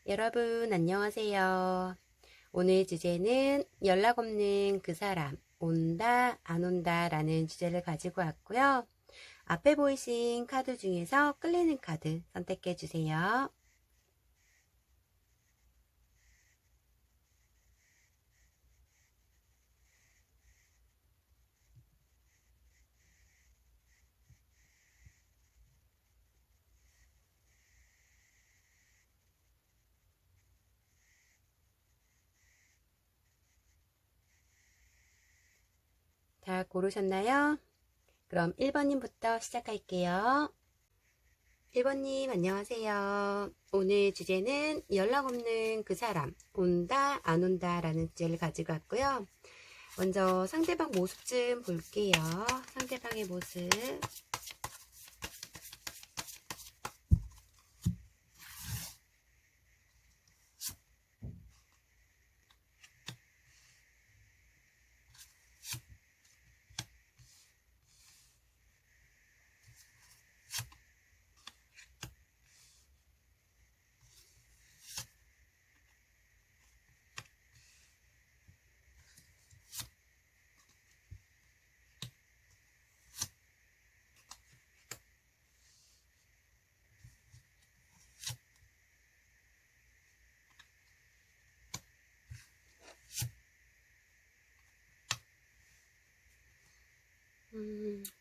여러분 안녕하세요. 오늘 주제는 연락 없는 그 사람 온다 안 온다 라는 주제를 가지고 왔고요. 앞에 보이신 카드 중에서 끌리는 카드 선택해 주세요. 다 고르셨나요? 그럼 1번님부터 시작할게요. 1번님 안녕하세요. 오늘 주제는 연락 없는 그 사람 온다 안 온다 라는 주제를 가지고 왔고요. 먼저 상대방 모습 좀 볼게요. 상대방의 모습.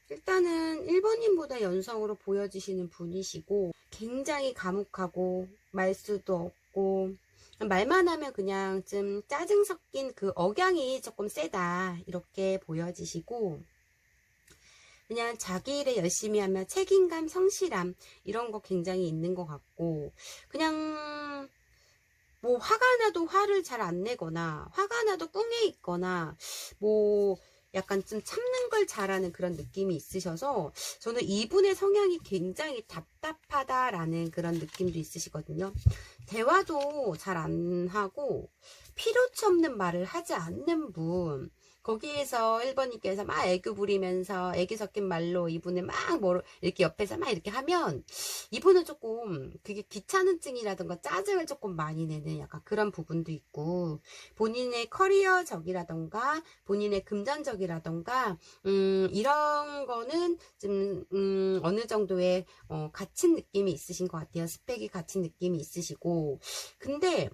일단은 1번님보다 연성으로 보여지시는 분이시고 굉장히 과묵하고 말수도 없고 말만 하면 그냥 좀 짜증 섞인 그 억양이 조금 세다 이렇게 보여지시고 그냥 자기 일에 열심히 하면 책임감, 성실함 이런 거 굉장히 있는 것 같고 그냥 뭐 화가 나도 화를 잘 안 내거나 화가 나도 꿍해 있거나 뭐 약간 좀 참는 걸 잘하는 그런 느낌이 있으셔서 저는 이분의 성향이 굉장히 답답하다라는 그런 느낌도 있으시거든요. 대화도 잘 안 하고 필요치 없는 말을 하지 않는 분. 거기에서 1번님께서 막 애교 부리면서 애기 섞인 말로 이분을 막 뭐 이렇게 옆에서 막 이렇게 하면 이분은 조금 그게 귀찮은증이라든가 짜증을 조금 많이 내는 약간 그런 부분도 있고 본인의 커리어적이라든가 본인의 금전적이라든가 이런 거는 좀 어느 정도의 갇힌 느낌이 있으신 것 같아요. 스펙이 갇힌 느낌이 있으시고 근데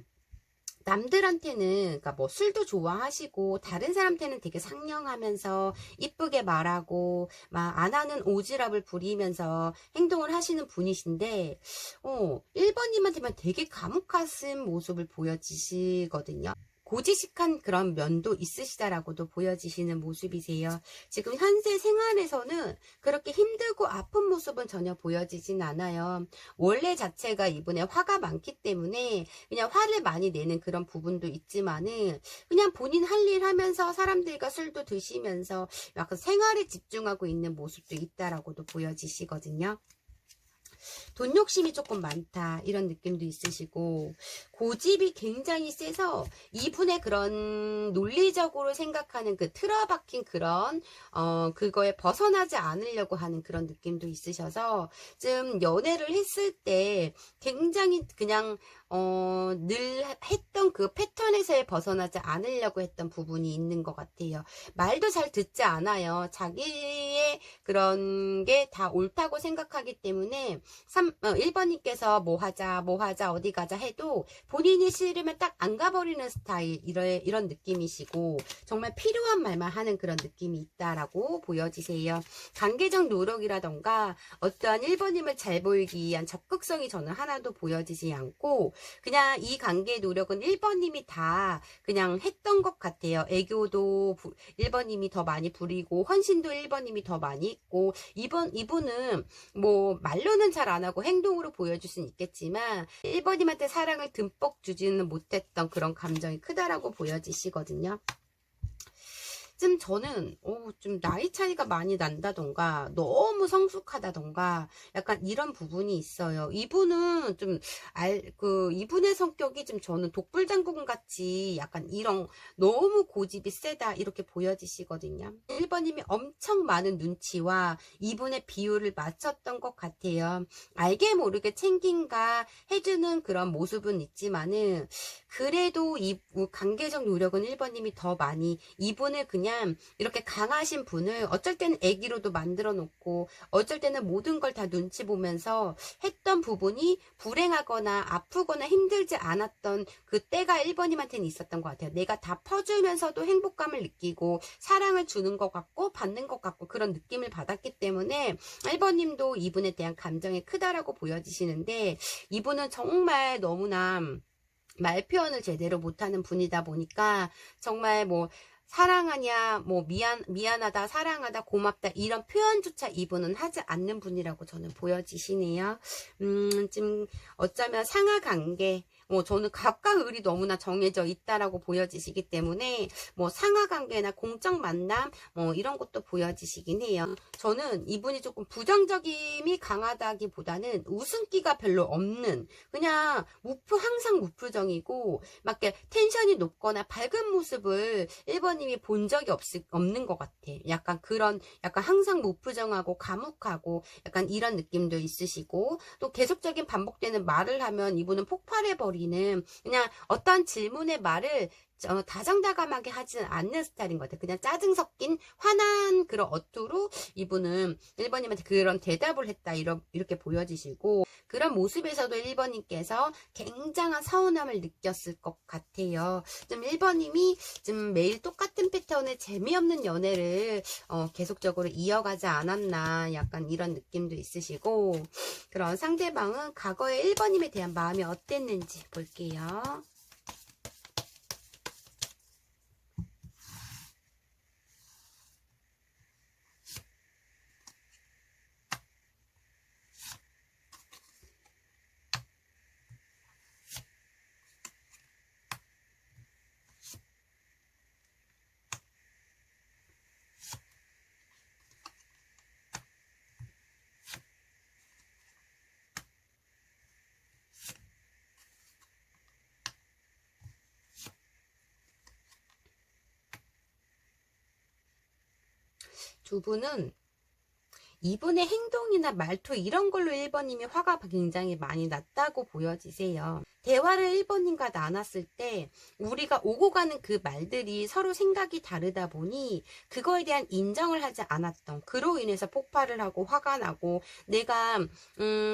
남들한테는 그러니까 뭐 술도 좋아하시고 다른 사람한테는 되게 상냥하면서 이쁘게 말하고 막 안 하는 오지랖을 부리면서 행동을 하시는 분이신데 1번님한테만 되게 과묵하신 모습을 보여지시거든요. 고지식한 그런 면도 있으시다라고도 보여지시는 모습이세요. 지금 현재 생활에서는 그렇게 힘들고 아픈 모습은 전혀 보여지진 않아요. 원래 자체가 이분의 화가 많기 때문에 그냥 화를 많이 내는 그런 부분도 있지만은 그냥 본인 할 일 하면서 사람들과 술도 드시면서 약간 생활에 집중하고 있는 모습도 있다라고도 보여지시거든요. 돈 욕심이 조금 많다 이런 느낌도 있으시고 고집이 굉장히 세서 이분의 그런 논리적으로 생각하는 그 틀어박힌 그런 그거에 벗어나지 않으려고 하는 그런 느낌도 있으셔서 좀 연애를 했을 때 굉장히 그냥 늘 했던 그 패턴에서 벗어나지 않으려고 했던 부분이 있는 것 같아요. 말도 잘 듣지 않아요. 자기의 그런 게 다 옳다고 생각하기 때문에 1번님께서 뭐 하자 어디 가자 해도 본인이 싫으면 딱 안 가버리는 스타일 이런 느낌이시고 정말 필요한 말만 하는 그런 느낌이 있다라고 보여지세요. 관계적 노력이라던가 어떠한 1번님을 잘 보이기 위한 적극성이 저는 하나도 보여지지 않고 그냥 이 관계의 노력은 1번님이 다 그냥 했던 것 같아요. 애교도 1번님이 더 많이 부리고 헌신도 1번님이 더 많이 했고 이분은 뭐 말로는 잘 안 하고 행동으로 보여줄 수는 있겠지만 1번님한테 사랑을 듬뿍 주지는 못했던 그런 감정이 크다라고 보여지시거든요. 좀 저는 좀 나이 차이가 많이 난다던가 너무 성숙하다던가 약간 이런 부분이 있어요. 이분은 좀 이분의 성격이 좀 저는 독불장군 같이 약간 이런 너무 고집이 세다 이렇게 보여지시거든요. 1번님이 엄청 많은 눈치와 이분의 비율을 맞췄던 것 같아요. 알게 모르게 챙긴가 해주는 그런 모습은 있지만은 그래도 이 관계적 노력은 1번님이 더 많이 이분을 그냥 이렇게 강하신 분을 어쩔 때는 애기로도 만들어 놓고 어쩔 때는 모든 걸 다 눈치 보면서 했던 부분이 불행하거나 아프거나 힘들지 않았던 그 때가 1번님한테는 있었던 것 같아요. 내가 다 퍼주면서도 행복감을 느끼고 사랑을 주는 것 같고 받는 것 같고 그런 느낌을 받았기 때문에 1번님도 이분에 대한 감정이 크다라고 보여지시는데 이분은 정말 너무나 말 표현을 제대로 못하는 분이다 보니까 정말 뭐 사랑하냐, 뭐 미안하다, 사랑하다, 고맙다 이런 표현조차 이분은 하지 않는 분이라고 저는 보여지시네요. 좀 어쩌면 상하 관계, 저는 갑과 을이 너무나 정해져 있다라고 보여지시기 때문에 뭐 상하 관계나 공적 만남 이런 것도 보여지시긴 해요. 저는 이분이 조금 부정적임이 강하다기보다는 웃음기가 별로 없는 그냥 항상 무표정이고 막 이렇게 텐션이 높거나 밝은 모습을 1번님이 본 적이 없는 것 같아. 약간 약간 항상 무표정하고 과묵하고 약간 이런 느낌도 있으시고 또 계속적인 반복되는 말을 하면 이분은 폭발해버리는 그냥 어떤 질문의 말을 다정다감하게 하지는 않는 스타일인 것 같아요. 그냥 짜증 섞인 화난 그런 어투로 이분은 1번님한테 그런 대답을 했다 이렇게 보여지시고 그런 모습에서도 1번님께서 굉장한 서운함을 느꼈을 것 같아요. 좀 1번님이 좀 매일 똑같은 패턴의 재미없는 연애를 계속적으로 이어가지 않았나 약간 이런 느낌도 있으시고 그런 상대방은 과거에 1번님에 대한 마음이 어땠는지 볼게요. 두 분은 이분의 행동이나 말투 이런 걸로 1번님이 화가 굉장히 많이 났다고 보여지세요. 대화를 1번님과 나눴을 때 우리가 오고 가는 그 말들이 서로 생각이 다르다 보니 그거에 대한 인정을 하지 않았던 그로 인해서 폭발을 하고 화가 나고 내가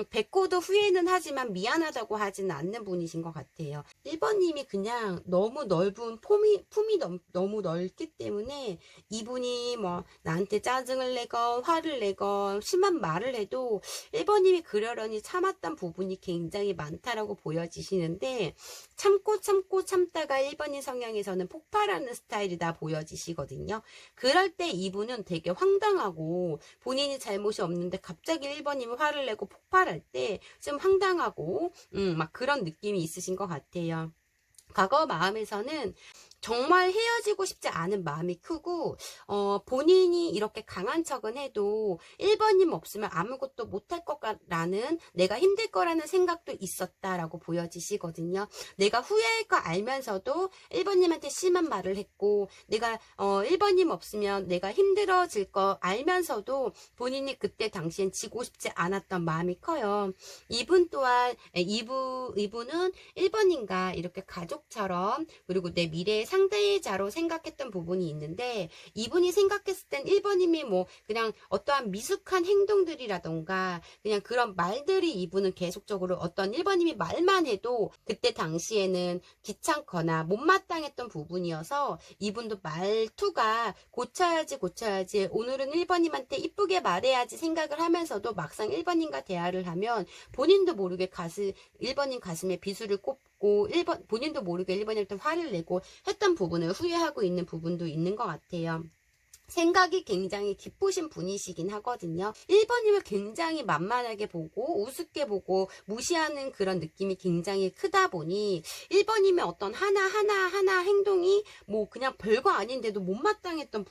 뱉고도 후회는 하지만 미안하다고 하지는 않는 분이신 것 같아요. 1번님이 그냥 너무 넓은 품이 너무 넓기 때문에 이분이 뭐 나한테 짜증을 내건 화를 내건 심한 말을 해도 1번님이 그러려니 참았던 부분이 굉장히 많다라고 보여지시는데 참고 참다가 1번님 성향에서는 폭발하는 스타일이다 보여지시거든요. 그럴 때 이분은 되게 황당하고 본인이 잘못이 없는데 갑자기 1번님이 화를 내고 폭발할 때 좀 황당하고 막 그런 느낌이 있으신 것 같아요. 과거 마음에서는 정말 헤어지고 싶지 않은 마음이 크고 본인이 이렇게 강한 척은 해도 1번님 없으면 아무것도 못할 거라는 내가 힘들 거라는 생각도 있었다라고 보여지시거든요. 내가 후회할 거 알면서도 1번님한테 심한 말을 했고 내가 1번님 없으면 내가 힘들어질 거 알면서도 본인이 그때 당시엔 지고 싶지 않았던 마음이 커요. 이분 또한 이분은 1번님과 이렇게 가족처럼 그리고 내 미래의 상대자로 생각했던 부분이 있는데 이분이 생각했을 땐 1번님이 뭐 그냥 어떠한 미숙한 행동들이라던가 그냥 그런 말들이 이분은 계속적으로 어떤 1번님이 말만 해도 그때 당시에는 귀찮거나 못마땅했던 부분이어서 이분도 말투가 고쳐야지 오늘은 1번님한테 이쁘게 말해야지 생각을 하면서도 막상 1번님과 대화를 하면 본인도 모르게 1번님 가슴에 비수를 꽂고 본인도 모르게 1번님한테 화를 내고 했던 부분을 후회하고 있는 부분도 있는 것 같아요. 생각이 굉장히 깊으신 분이시긴 하거든요. 1번님을 굉장히 만만하게 보고 우습게 보고 무시하는 그런 느낌이 굉장히 크다 보니 1번님의 어떤 하나 행동이 뭐 그냥 별거 아닌데도 못마땅했던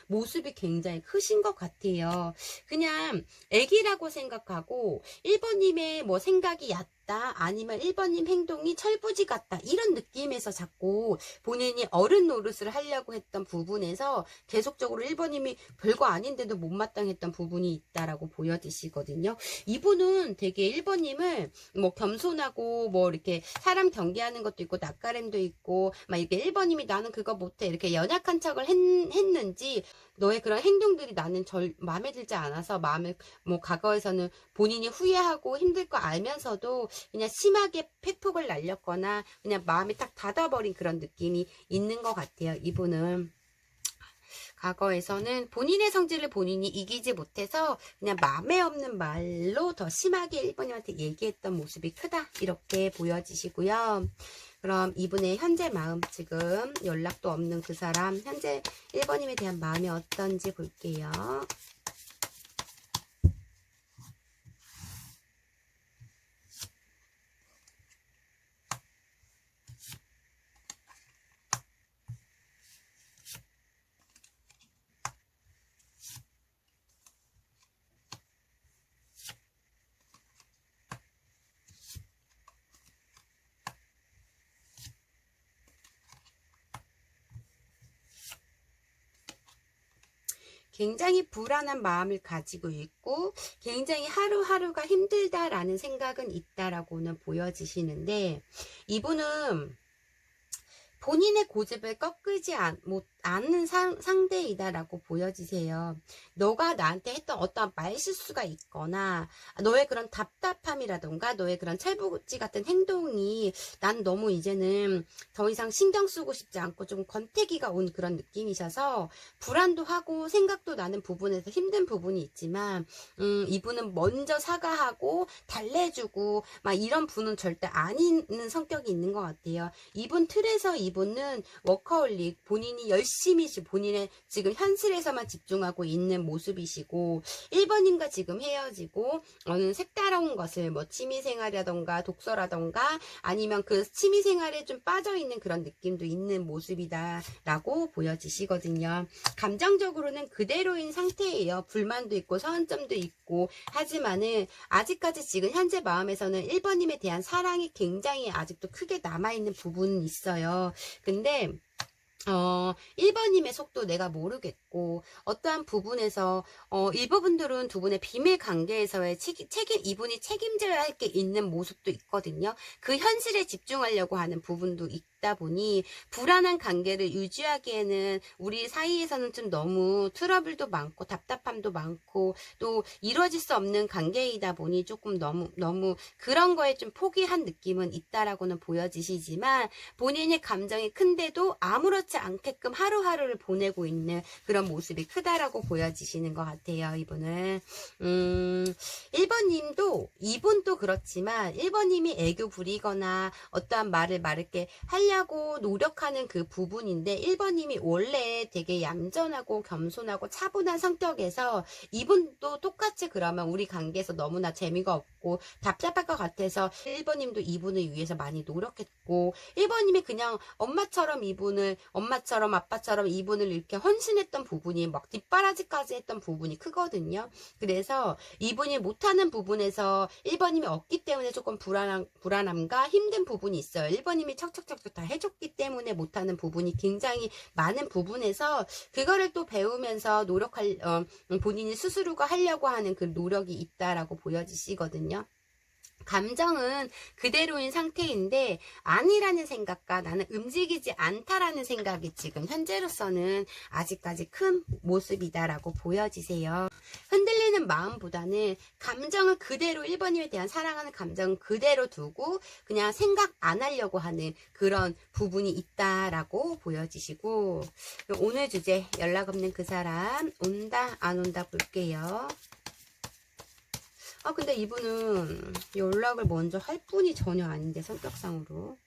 모습이 굉장히 크신 것 같아요. 그냥 애기라고 생각하고 1번님의 뭐 생각이 얕다 아니면 1번님 행동이 철부지 같다 이런 느낌에서 자꾸 본인이 어른 노릇을 하려고 했던 부분에서 계속적으로 1번님이 별거 아닌데도 못마땅했던 부분이 있다라고 보여지시거든요. 이분은 되게 1번님을 뭐 겸손하고 뭐 이렇게 사람 경계하는 것도 있고 낯가림도 있고 막 이렇게 1번님이 나는 그거 못해 이렇게 연약한 척을 했는지 너의 그런 행동들이 나는 마음에 들지 않아서 마음을 뭐 과거에서는 본인이 후회하고 힘들 거 알면서도 그냥 심하게 팩폭을 날렸거나 그냥 마음이 딱 닫아버린 그런 느낌이 있는 것 같아요. 이분은 과거에서는 본인의 성질을 본인이 이기지 못해서 그냥 마음에 없는 말로 더 심하게 1번님한테 얘기했던 모습이 크다 이렇게 보여지시고요. 그럼 이분의 현재 마음, 지금 연락도 없는 그 사람 현재 1번님에 대한 마음이 어떤지 볼게요. 굉장히 불안한 마음을 가지고 있고 굉장히 하루하루가 힘들다라는 생각은 있다라고는 보여지시는데 이분은 본인의 고집을 꺾이지 않는 상대이다라고 보여지세요. 너가 나한테 했던 어떠한 말실수가 있거나 너의 그런 답답함이라던가 너의 그런 철부지 같은 행동이 난 너무 이제는 더 이상 신경 쓰고 싶지 않고 좀 권태기가 온 그런 느낌이셔서 불안도 하고 생각도 나는 부분에서 힘든 부분이 있지만 이분은 먼저 사과하고 달래주고 막 이런 분은 절대 아닌 성격이 있는 것 같아요. 이분 틀에서 이분은 워커홀릭, 본인이 열심히 본인의 지금 현실에서만 집중하고 있는 모습이시고 1번님과 지금 헤어지고 어느 색다른 것을 뭐 취미생활이라던가 독서라던가 아니면 그 취미생활에 좀 빠져있는 그런 느낌도 있는 모습이다 라고 보여지시거든요. 감정적으로는 그대로인 상태예요. 불만도 있고 서운점도 있고 하지만은 아직까지 지금 현재 마음에서는 1번님에 대한 사랑이 굉장히 아직도 크게 남아있는 부분은 있어요. 근데 1번님의 속도 내가 모르겠고 어떠한 부분에서 일부분들은 두 분의 비밀 관계에서의 이분이 책임져야 할 게 있는 모습도 있거든요. 그 현실에 집중하려고 하는 부분도 있다 보니 불안한 관계를 유지하기에는 우리 사이에서는 좀 너무 트러블도 많고 답답함도 많고 또 이루어질 수 없는 관계이다 보니 조금 너무 그런 거에 좀 포기한 느낌은 있다라고는 보여지시지만 본인의 감정이 큰데도 아무렇지 않게끔 하루하루를 보내고 있는 그런 모습이 크다라고 보여지시는 것 같아요. 이분은 1번님도 이분도 그렇지만 1번님이 애교 부리거나 어떠한 말을 이렇게 하려고 노력하는 그 부분인데 1번님이 원래 되게 얌전하고 겸손하고 차분한 성격에서 이분도 똑같이 그러면 우리 관계에서 너무나 재미가 없고 답답할 것 같아서 1번님도 이분을 위해서 많이 노력했고 1번님이 그냥 엄마처럼 아빠처럼 이분을 이렇게 헌신했던 부분이 막 뒷바라지까지 했던 부분이 크거든요. 그래서 이분이 못하는 부분에서 1번님이 없기 때문에 조금 불안함과 힘든 부분이 있어요. 1번님이 척척척척 다 해줬기 때문에 못하는 부분이 굉장히 많은 부분에서 그거를 또 배우면서 본인이 스스로가 하려고 하는 그 노력이 있다라고 보여지시거든요. 감정은 그대로인 상태인데 아니라는 생각과 나는 움직이지 않다라는 생각이 지금 현재로서는 아직까지 큰 모습이다라고 보여지세요. 흔들리는 마음보다는 감정을 그대로 1번님에 대한 사랑하는 감정은 그대로 두고 그냥 생각 안 하려고 하는 그런 부분이 있다라고 보여지시고 오늘 주제 연락 없는 그 사람 온다 안 온다 볼게요. 근데 이분은 연락을 먼저 할 분이 전혀 아닌데 성격상으로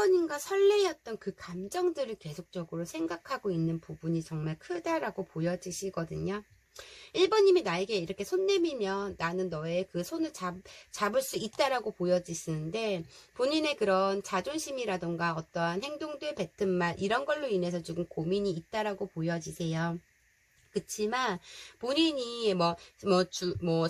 1번님과 설레였던 그 감정들을 계속적으로 생각하고 있는 부분이 정말 크다라고 보여지시거든요. 1번님이 나에게 이렇게 손 내밀면 나는 너의 그 손을 잡을 수 있다라고 보여지시는데, 본인의 그런 자존심이라던가 어떠한 행동들, 뱉은 말 이런 걸로 인해서 조금 고민이 있다라고 보여지세요. 그치만 본인이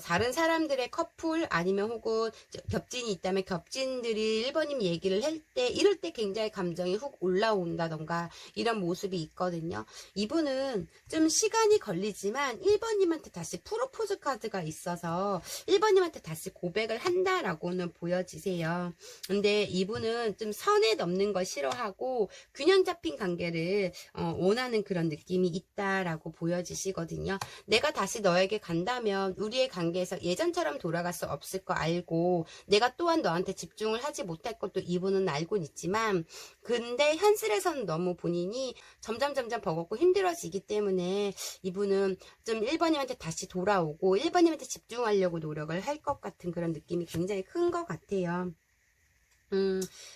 다른 사람들의 커플 아니면 혹은 겹친이 있다면 겹친들이 1번님 얘기를 할 때 이럴 때 굉장히 감정이 훅 올라온다던가 이런 모습이 있거든요. 이분은 좀 시간이 걸리지만 1번님한테 다시 프로포즈 카드가 있어서 1번님한테 다시 고백을 한다라고는 보여지세요. 근데 이분은 좀 선에 넘는 걸 싫어하고 균형 잡힌 관계를 원하는 그런 느낌이 있다라고 보여지시거든요. 내가 다시 너에게 간다면 우리의 관계에서 예전처럼 돌아갈 수 없을 거 알고, 내가 또한 너한테 집중을 하지 못할 것도 이분은 알고는 있지만, 근데 현실에서는 너무 본인이 점점 버겁고 힘들어지기 때문에 이분은 좀 1번님한테 다시 돌아오고 1번님한테 집중하려고 노력을 할 것 같은 그런 느낌이 굉장히 큰 것 같아요.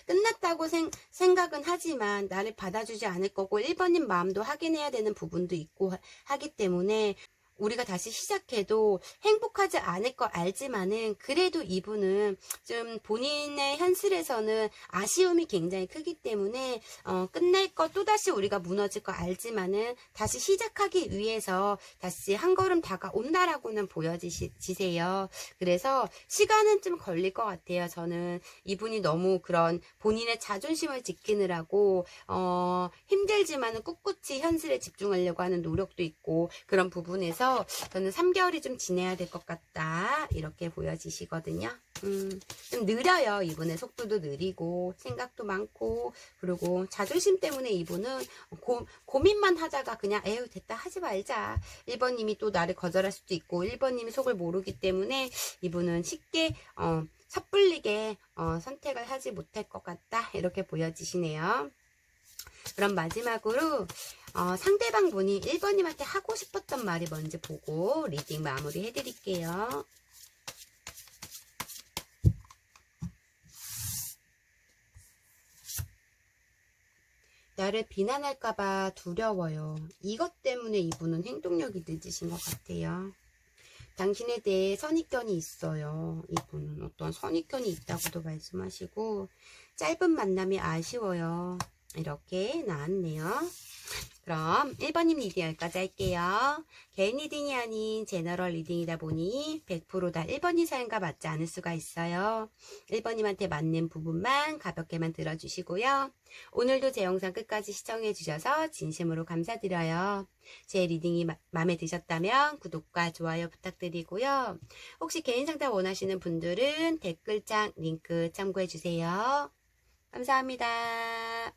끝났다고 생각은 하지만 나를 받아주지 않을 거고 1번님 마음도 확인해야 되는 부분도 있고 하기 때문에 우리가 다시 시작해도 행복하지 않을 거 알지만은, 그래도 이분은 좀 본인의 현실에서는 아쉬움이 굉장히 크기 때문에 끝낼 거 또다시 우리가 무너질 거 알지만은 다시 시작하기 위해서 다시 한 걸음 다가온다라고는 보여지세요. 그래서 시간은 좀 걸릴 것 같아요. 저는 이분이 너무 그런 본인의 자존심을 지키느라고 힘들지만은 꿋꿋이 현실에 집중하려고 하는 노력도 있고, 그런 부분에서 저는 3개월이 좀 지내야 될 것 같다 이렇게 보여지시거든요. 좀 느려요. 이분의 속도도 느리고 생각도 많고, 그리고 자존심 때문에 이분은 고민만 하다가 그냥 에휴 됐다 하지 말자, 1번님이 또 나를 거절할 수도 있고 1번님이 속을 모르기 때문에 이분은 쉽게 섣불리게 선택을 하지 못할 것 같다 이렇게 보여지시네요. 그럼 마지막으로 상대방 분이 1번님한테 하고 싶었던 말이 뭔지 보고 리딩 마무리 해드릴게요. 나를 비난할까봐 두려워요. 이것 때문에 이분은 행동력이 늦으신 것 같아요. 당신에 대해 선입견이 있어요. 이분은 어떤 선입견이 있다고도 말씀하시고, 짧은 만남이 아쉬워요. 이렇게 나왔네요. 그럼 1번님 리딩 여기까지 할게요. 개인 리딩이 아닌 제너럴 리딩이다 보니 100% 다 1번님 사연과 맞지 않을 수가 있어요. 1번님한테 맞는 부분만 가볍게만 들어주시고요. 오늘도 제 영상 끝까지 시청해주셔서 진심으로 감사드려요. 제 리딩이 마음에 드셨다면 구독과 좋아요 부탁드리고요. 혹시 개인 상담 원하시는 분들은 댓글창 링크 참고해주세요. 감사합니다.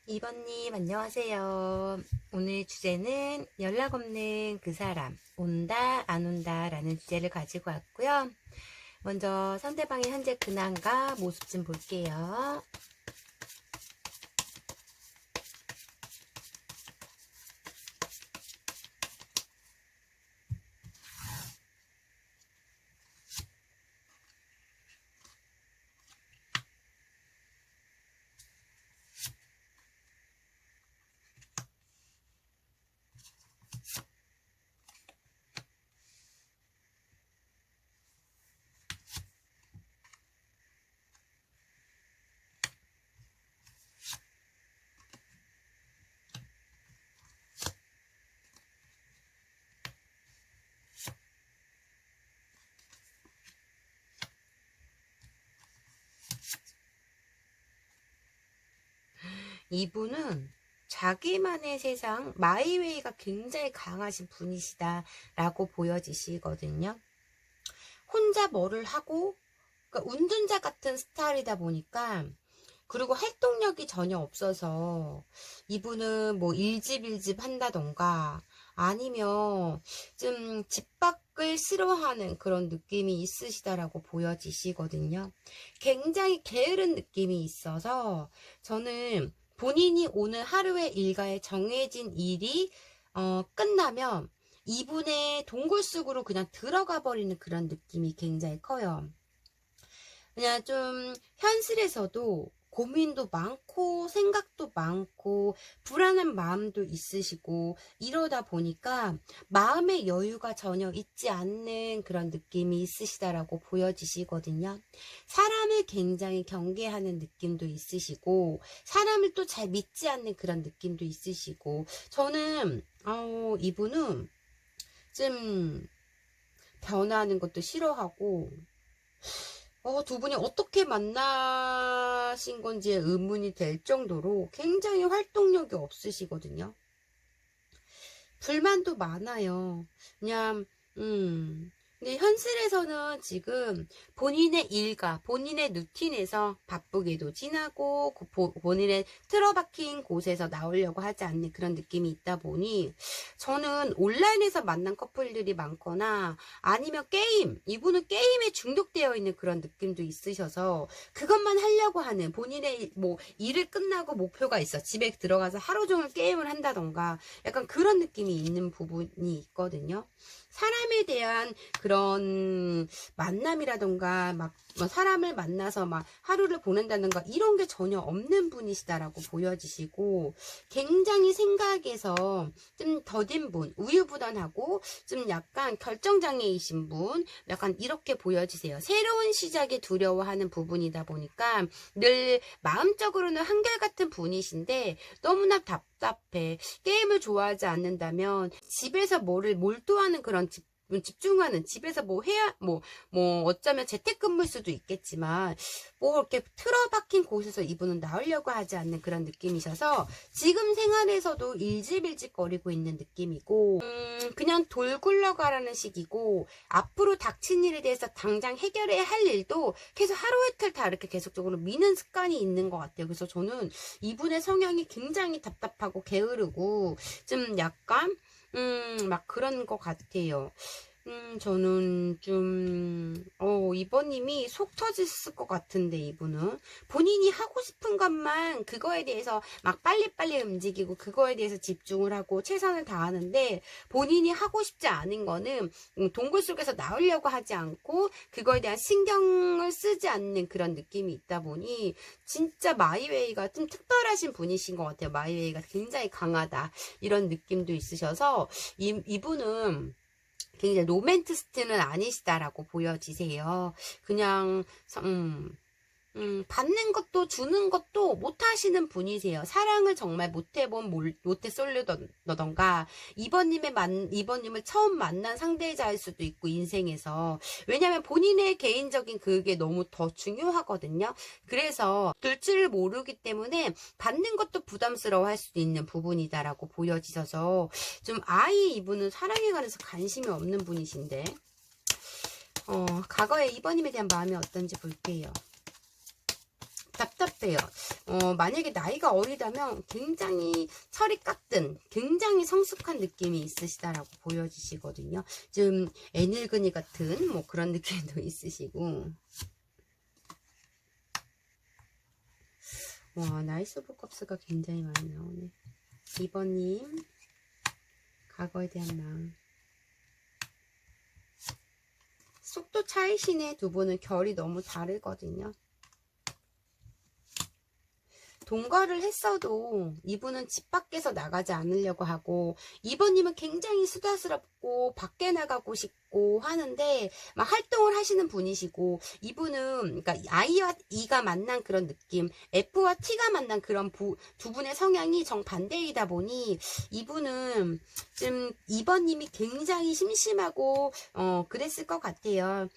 2번님 안녕하세요. 오늘 주제는 연락 없는 그 사람, 온다 안 온다 라는 주제를 가지고 왔고요. 먼저 상대방의 현재 근황과 모습 좀 볼게요. 이분은 자기만의 세상, 마이웨이가 굉장히 강하신 분이시다 라고 보여지시거든요. 혼자 뭐를 하고, 그러니까 운전자 같은 스타일이다 보니까, 그리고 활동력이 전혀 없어서 이분은 뭐 일집 한다던가 아니면 좀 집 밖을 싫어하는 그런 느낌이 있으시다라고 보여지시거든요. 굉장히 게으른 느낌이 있어서 저는 본인이 오늘 하루의 일과에 정해진 일이 끝나면 이분의 동굴 속으로 그냥 들어가 버리는 그런 느낌이 굉장히 커요. 그냥 좀 현실에서도 고민도 많고 생각도 많고 불안한 마음도 있으시고 이러다 보니까 마음의 여유가 전혀 있지 않는 그런 느낌이 있으시다라고 보여지시거든요. 사람을 굉장히 경계하는 느낌도 있으시고 사람을 또 잘 믿지 않는 그런 느낌도 있으시고 저는 이분은 좀 변화하는 것도 싫어하고 두 분이 어떻게 만나신 건지에 의문이 될 정도로 굉장히 활동력이 없으시거든요. 불만도 많아요. 그냥 근데 현실에서는 지금 본인의 일과 본인의 루틴에서 바쁘게도 지나고 본인의 틀어박힌 곳에서 나오려고 하지 않는 그런 느낌이 있다 보니 저는 온라인에서 만난 커플들이 많거나 아니면 이분은 게임에 중독되어 있는 그런 느낌도 있으셔서 그것만 하려고 하는 본인의 뭐 일을 끝나고 목표가 있어 집에 들어가서 하루 종일 게임을 한다던가 약간 그런 느낌이 있는 부분이 있거든요. 사람에 대한 그런 만남이라던가 막 사람을 만나서 막 하루를 보낸다던가 이런 게 전혀 없는 분이시다라고 보여지시고 굉장히 생각에서 좀 더딘 분, 우유부단하고 좀 약간 결정장애이신 분, 약간 이렇게 보여지세요. 새로운 시작에 두려워하는 부분이다 보니까 늘 마음적으로는 한결같은 분이신데 너무나 답답해. 게임을 좋아하지 않는다면 집에서 뭐를 몰두하는 그런 집중하는 집에서 뭐 해야 뭐 어쩌면 재택근무일 수도 있겠지만 뭐 이렇게 틀어박힌 곳에서 이분은 나오려고 하지 않는 그런 느낌이셔서 지금 생활에서도 일집일집거리고 있는 느낌이고 그냥 돌 굴러가라는 식이고 앞으로 닥친 일에 대해서 당장 해결해야 할 일도 계속 하루 이틀 다 이렇게 계속적으로 미는 습관이 있는 것 같아요. 그래서 저는 이분의 성향이 굉장히 답답하고 게으르고 좀 약간 막 그런 것 같아요. 저는 이번님이 속 터졌을 것 같은데, 이분은. 본인이 하고 싶은 것만 그거에 대해서 막 빨리빨리 움직이고, 그거에 대해서 집중을 하고, 최선을 다하는데, 본인이 하고 싶지 않은 거는, 동굴 속에서 나오려고 하지 않고, 그거에 대한 신경을 쓰지 않는 그런 느낌이 있다 보니, 진짜 마이웨이가 좀 특별하신 분이신 것 같아요. 마이웨이가 굉장히 강하다. 이런 느낌도 있으셔서, 이분은, 굉장히 로맨티스트는 아니시다라고 보여지세요. 그냥 받는 것도 주는 것도 못하시는 분이세요. 사랑을 정말 못해본 모태솔로던가 이번님을 처음 만난 상대자일 수도 있고 인생에서 왜냐하면 본인의 개인적인 그게 너무 더 중요하거든요. 그래서 둘 줄 모르기 때문에 받는 것도 부담스러워할 수도 있는 부분이다라고 보여지셔서 좀 이분은 사랑에 관해서 관심이 없는 분이신데 과거에 이번님에 대한 마음이 어떤지 볼게요. 답답해요. 만약에 나이가 어리다면 굉장히 철이 깎든 굉장히 성숙한 느낌이 있으시다라고 보여지시거든요. 좀 애늙은이 같은 뭐 그런 느낌도 있으시고. 와, 나이스 오브 컵스가 굉장히 많이 나오네. 2번님 과거에 대한 마음. 속도 차이시네. 두 분은 결이 너무 다르거든요. 동거를 했어도 이분은 집 밖에서 나가지 않으려고 하고 2번님은 굉장히 수다스럽고 밖에 나가고 싶고 하는데 막 활동을 하시는 분이시고 이분은 그러니까 I와 E가 만난 그런 느낌 F와 T가 만난 그런 두 분의 성향이 정반대이다 보니 이분은 좀 2번님이 굉장히 심심하고 그랬을 것 같아요.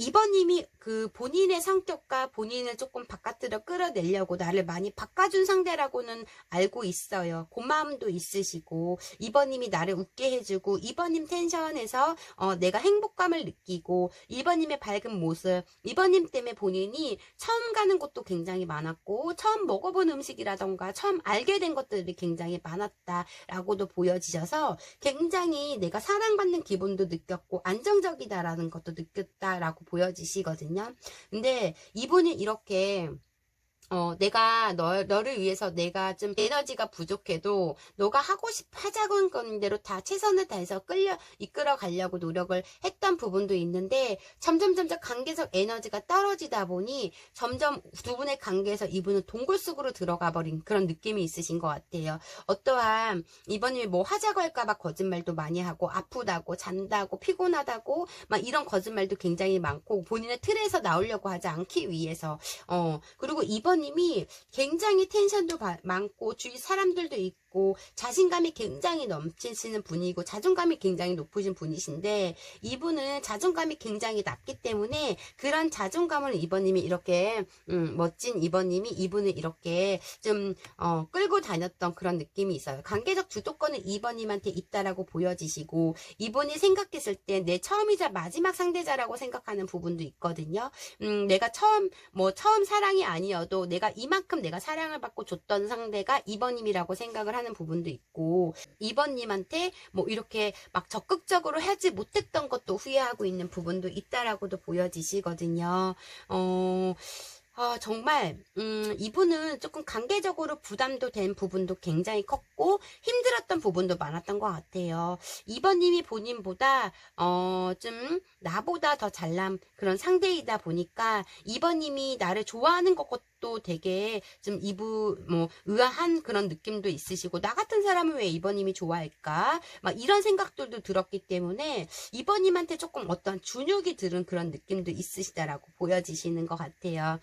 2번님이 그 본인의 성격과 본인을 조금 바깥으로 끌어내려고 나를 많이 바꿔준 상대라고는 알고 있어요. 고마움도 있으시고 2번님이 나를 웃게 해주고 2번님 텐션에서 내가 행복감을 느끼고 2번님의 밝은 모습 2번님 때문에 본인이 처음 가는 곳도 굉장히 많았고 처음 먹어본 음식이라던가 처음 알게 된 것들이 굉장히 많았다라고도 보여지셔서 굉장히 내가 사랑받는 기분도 느꼈고 안정적이다라는 것도 느꼈다라고 보여지시거든요. 근데 이분이 이렇게 내가 너를 위해서 내가 좀 에너지가 부족해도 너가 하자고 한 대로 다 최선을 다해서 이끌어 가려고 노력을 했던 부분도 있는데 점점 관계적 에너지가 떨어지다 보니 점점 두 분의 관계에서 이분은 동굴 속으로 들어가 버린 그런 느낌이 있으신 것 같아요. 어떠한 이번에 뭐 하자고 할까봐 거짓말도 많이 하고 아프다고 잔다고 피곤하다고 막 이런 거짓말도 굉장히 많고 본인의 틀에서 나오려고 하지 않기 위해서 그리고 이번님이 굉장히 텐션도 많고 주위 사람들도 있고 자신감이 굉장히 넘치시는 분이고 자존감이 굉장히 높으신 분이신데 이분은 자존감이 굉장히 낮기 때문에 그런 자존감을 이번님이 이렇게 멋진 이번을 이렇게 좀 끌고 다녔던 그런 느낌이 있어요. 관계적 주도권은 이번님한테 있다라고 보여지시고 이분이 생각했을 때 내 처음이자 마지막 상대자라고 생각하는 부분도 있거든요. 내가 처음 사랑이 아니어도 내가 이만큼 내가 사랑을 받고 줬던 상대가 이번님이라고 생각을 하는 부분도 있고 이번님한테 뭐 이렇게 막 적극적으로 하지 못했던 것도 후회하고 있는 부분도 있다라고도 보여지시거든요. 정말 이분은 조금 관계적으로 부담도 된 부분도 굉장히 컸고 힘들었던 부분도 많았던 것 같아요. 이번님이 본인보다 좀 나보다 더 잘난 그런 상대이다 보니까 이번님이 나를 좋아하는 것도 되게 좀 의아한 그런 느낌도 있으시고 나 같은 사람은 왜 이번님이 좋아할까 막 이런 생각들도 들었기 때문에 이번님한테 조금 어떤 준육이 들은 그런 느낌도 있으시다라고 보여지시는 것 같아요.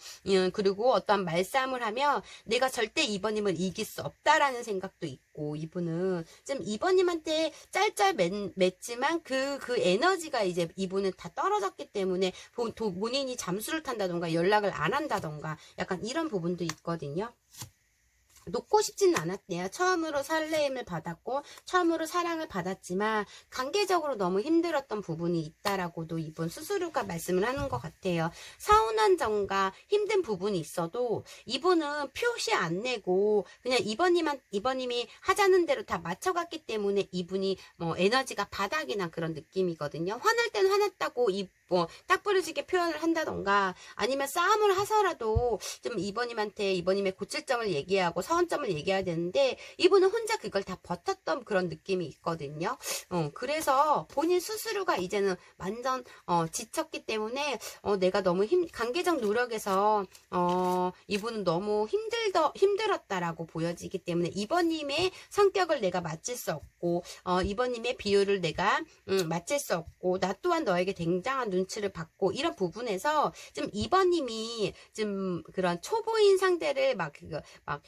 그리고 어떤 말싸움을 하면 내가 절대 이번님을 이길 수 없다라는 생각도 있고 이분은 좀 이번님한테 짤짤 맺지만 그 에너지가 이제 이분은 다 떨어졌기 때문에 본인이 잠수를 탄다던가 연락을 안 한다던가 약간 이런 부분도 있거든요. 놓고 싶지는 않았대요. 처음으로 설레임을 받았고 처음으로 사랑을 받았지만 관계적으로 너무 힘들었던 부분이 있다라고도 이분 스스로가 말씀을 하는 것 같아요. 서운한 점과 힘든 부분이 있어도 이분은 표시 안 내고 그냥 이번님이 하자는 대로 다 맞춰갔기 때문에 이분이 에너지가 바닥이 난 그런 느낌이거든요. 화날 땐 화났다고 딱 부러지게 표현을 한다던가 아니면 싸움을 하서라도 좀 이번님의 고칠점을 얘기하고 서운점을 얘기해야 되는데 이분은 혼자 그걸 다 버텼던 그런 느낌이 있거든요. 그래서 본인 스스로가 이제는 완전 지쳤기 때문에 내가 너무 관계적 노력에서 이분은 너무 힘들었다라고 보여지기 때문에 이번님의 성격을 내가 맞출 수 없고 이번님의 비율을 내가 맞출 수 없고 나 또한 너에게 굉장한 눈치를 받고 이런 부분에서 좀 이번님이 좀 그런 초보인 상대를 막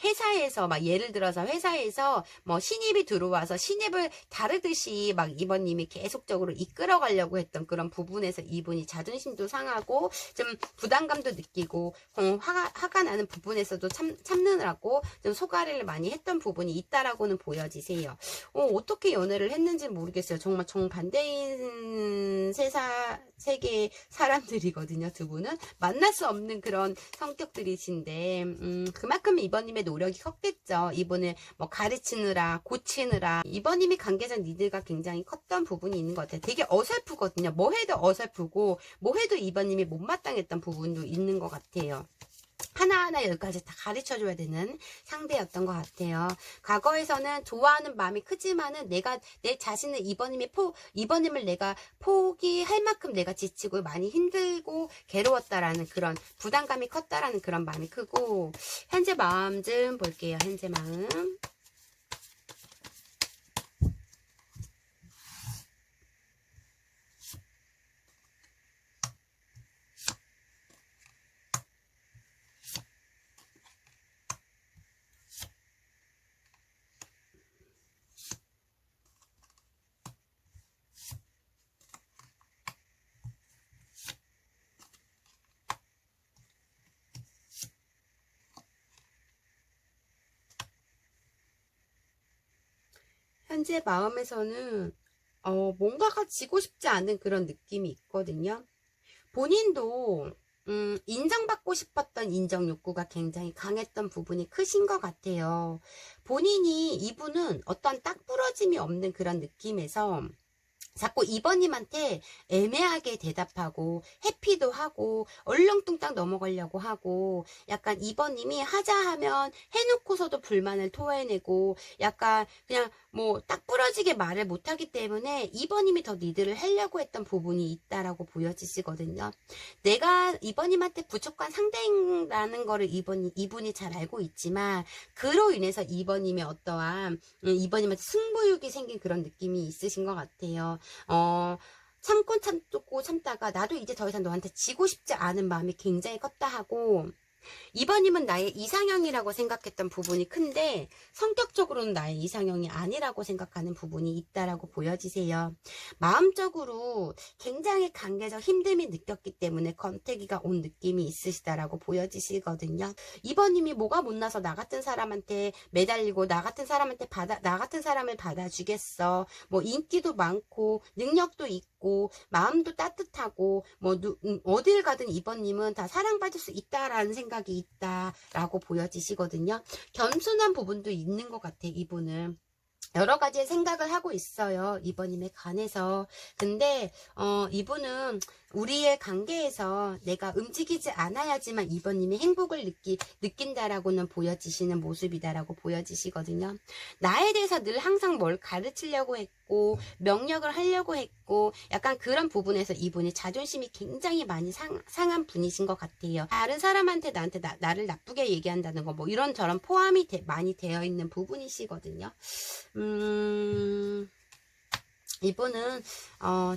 회사에서 막 예를 들어서 회사에서 뭐 신입이 들어와서 신입을 다르듯이 막 이번님이 계속적으로 이끌어 가려고 했던 그런 부분에서 이분이 자존심도 상하고 좀 부담감도 느끼고 화가 나는 부분에서도 참느라고 좀 소가리를 많이 했던 부분이 있다라고는 보여지세요. 어떻게 연애를 했는지 모르겠어요. 정말 정반대인 세계의 사람들이거든요. 두 분은 만날 수 없는 그런 성격들이신데 그만큼 이번님의 노력이 컸겠죠. 이분을 뭐 가르치느라 고치느라 이번님이 관계적 니드가 굉장히 컸던 부분이 있는 것 같아요. 되게 어설프거든요. 뭐 해도 어설프고 뭐 해도 이번님이 못마땅했던 부분도 있는 것 같아요. 하나하나 여기까지 다 가르쳐줘야 되는 상대였던 것 같아요. 과거에서는 좋아하는 마음이 크지만은 내가 내 자신을 이번님을 내가 포기할 만큼 내가 지치고 많이 힘들고 괴로웠다라는 그런 부담감이 컸다라는 그런 마음이 크고 현재 마음 좀 볼게요. 현재 마음. 현재 마음에서는 뭔가가 지고 싶지 않은 그런 느낌이 있거든요. 본인도 인정받고 싶었던 인정 욕구가 굉장히 강했던 부분이 크신 것 같아요. 이분은 어떤 딱 부러짐이 없는 그런 느낌에서 자꾸 2번님한테 애매하게 대답하고 해피도 하고 얼렁뚱땅 넘어가려고 하고 약간 2번님이 하자 하면 해놓고서도 불만을 토해내고 약간 그냥 뭐 딱 부러지게 말을 못하기 때문에 2번님이 더 리드를 하려고 했던 부분이 있다라고 보여지시거든요. 내가 2번님한테 부족한 상대라는 거를 이분이 잘 알고 있지만 그로 인해서 2번님의 어떠한 2번님한테 승부욕이 생긴 그런 느낌이 있으신 것 같아요. 참고 참다가 나도 이제 더 이상 너한테 지고 싶지 않은 마음이 굉장히 컸다 하고 2번님은 나의 이상형이라고 생각했던 부분이 큰데 성격적으로는 나의 이상형이 아니라고 생각하는 부분이 있다라고 보여지세요. 마음적으로 굉장히 관계적 힘듦이 느꼈기 때문에 권태기가 온 느낌이 있으시다라고 보여지시거든요. 2번님이 뭐가 못나서 나 같은 사람한테 매달리고 나 같은 사람을 받아주겠어. 뭐 인기도 많고 능력도 있고 마음도 따뜻하고 뭐 어딜 가든 2번님은 다 사랑받을 수 있다라는 생각이 있다라고 보여지시거든요. 겸손한 부분도 있는 것 같아, 이분은. 여러 가지의 생각을 하고 있어요. 2번님에 관해서. 근데 이분은 우리의 관계에서 내가 움직이지 않아야지만 2번님이 행복을 느낀다라고는 보여지시는 모습이다라고 보여지시거든요. 나에 대해서 늘 항상 뭘 가르치려고 했고 명령을 하려고 했고 약간 그런 부분에서 이분이 자존심이 굉장히 많이 상한 분이신 것 같아요. 다른 사람한테 나를 나쁘게 얘기한다는 거 뭐 이런저런 포함이 많이 되어 있는 부분이시거든요. 이분은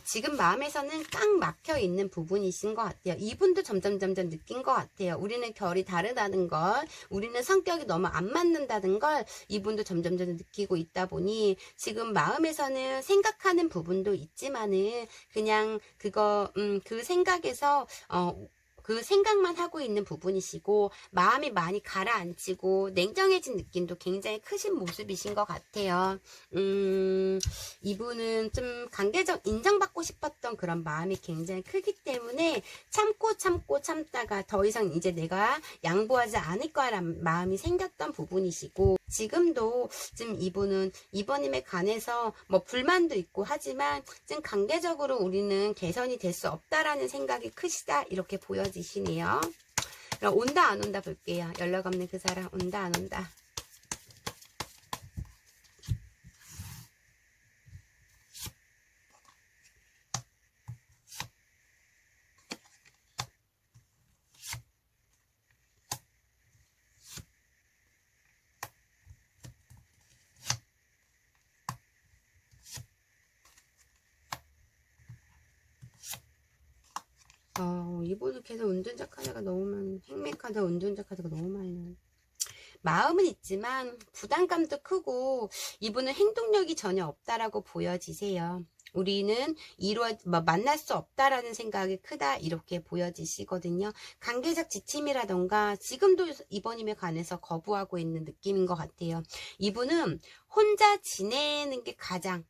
지금 마음에서는 꽉 막혀 있는 부분이신 것 같아요. 이분도 점점 느낀 것 같아요. 우리는 결이 다르다는 걸, 우리는 성격이 너무 안 맞는다는 걸 이분도 점점 느끼고 있다 보니 지금 마음에서는 생각하는 부분도 있지만은 그냥 그 생각에서 그 생각만 하고 있는 부분이시고 마음이 많이 가라앉히고 냉정해진 느낌도 굉장히 크신 모습이신 것 같아요. 이분은 좀 관계적 인정받고 싶었던 그런 마음이 굉장히 크기 때문에 참다가 더 이상 이제 내가 양보하지 않을 거라는 마음이 생겼던 부분이시고 지금도 지금 이분은 2번님에 관해서 뭐 불만도 있고 하지만 지금 관계적으로 우리는 개선이 될 수 없다라는 생각이 크시다 이렇게 보여지시네요. 그럼 온다 안 온다 볼게요. 연락 없는 그 사람 온다 안 온다. 이분은 계속 운전자 카드가 너무 많아. 행매카드, 운전자 카드가 너무 많아요. 마음은 있지만 부담감도 크고 이분은 행동력이 전혀 없다라고 보여지세요. 우리는 만날 수 없다라는 생각이 크다 이렇게 보여지시거든요. 관계적 지침이라던가 지금도 이번님에 관해서 거부하고 있는 느낌인 것 같아요. 이분은 혼자 지내는 게 가장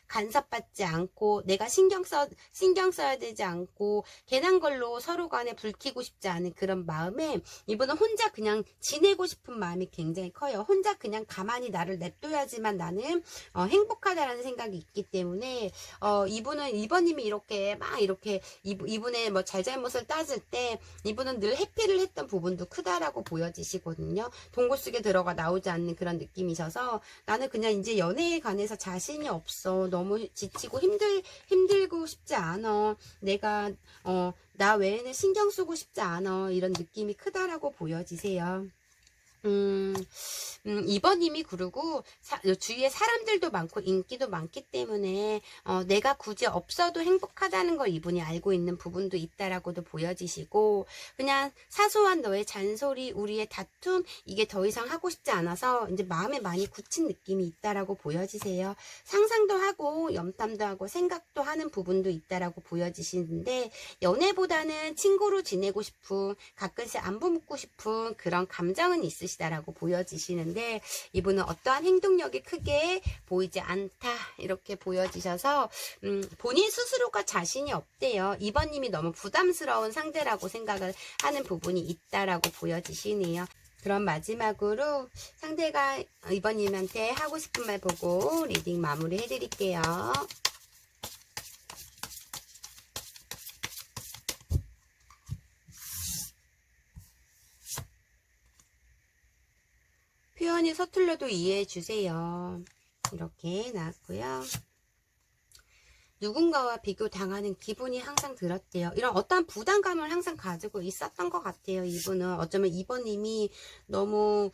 간섭받지 않고 내가 신경 써야 되지 않고 괜한 걸로 서로 간에 불키고 싶지 않은 그런 마음에 이분은 혼자 그냥 지내고 싶은 마음이 굉장히 커요. 혼자 그냥 가만히 나를 냅둬야지만 나는 행복하다라는 생각이 있기 때문에 이분은 이번님이 이렇게 이분의 뭐 잘잘못을 따질 때 이분은 늘 해피를 했던 부분도 크다라고 보여지시거든요. 동굴 속에 들어가 나오지 않는 그런 느낌이셔서 나는 그냥 이제 연애에 관해서 자신이 없어. 너무 지치고 힘들고 싶지 않아. 내가 나 외에는 신경 쓰고 싶지 않아. 이런 느낌이 크다라고 보여지세요. 이번님이 그리고 주위에 사람들도 많고 인기도 많기 때문에 내가 굳이 없어도 행복하다는 걸 이분이 알고 있는 부분도 있다라고도 보여지시고 그냥 사소한 너의 잔소리 우리의 다툼 이게 더 이상 하고 싶지 않아서 이제 마음에 많이 굳힌 느낌이 있다라고 보여지세요. 상상도 하고 염탐도 하고 생각도 하는 부분도 있다라고 보여지시는데 연애보다는 친구로 지내고 싶은 가끔씩 안부 묻고 싶은 그런 감정은 있으시다라고 보여지시는데 이분은 어떠한 행동력이 크게 보이지 않다 이렇게 보여지셔서 본인 스스로가 자신이 없대요. 이번님이 너무 부담스러운 상대라고 생각을 하는 부분이 있다라고 보여지시네요. 그럼 마지막으로 상대가 이번님한테 하고 싶은 말 보고 리딩 마무리 해드릴게요. 표현이 서툴러도 이해해 주세요. 이렇게 나왔고요. 누군가와 비교당하는 기분이 항상 들었대요. 이런 어떠한 부담감을 항상 가지고 있었던 것 같아요. 이분은 어쩌면 이번님이 너무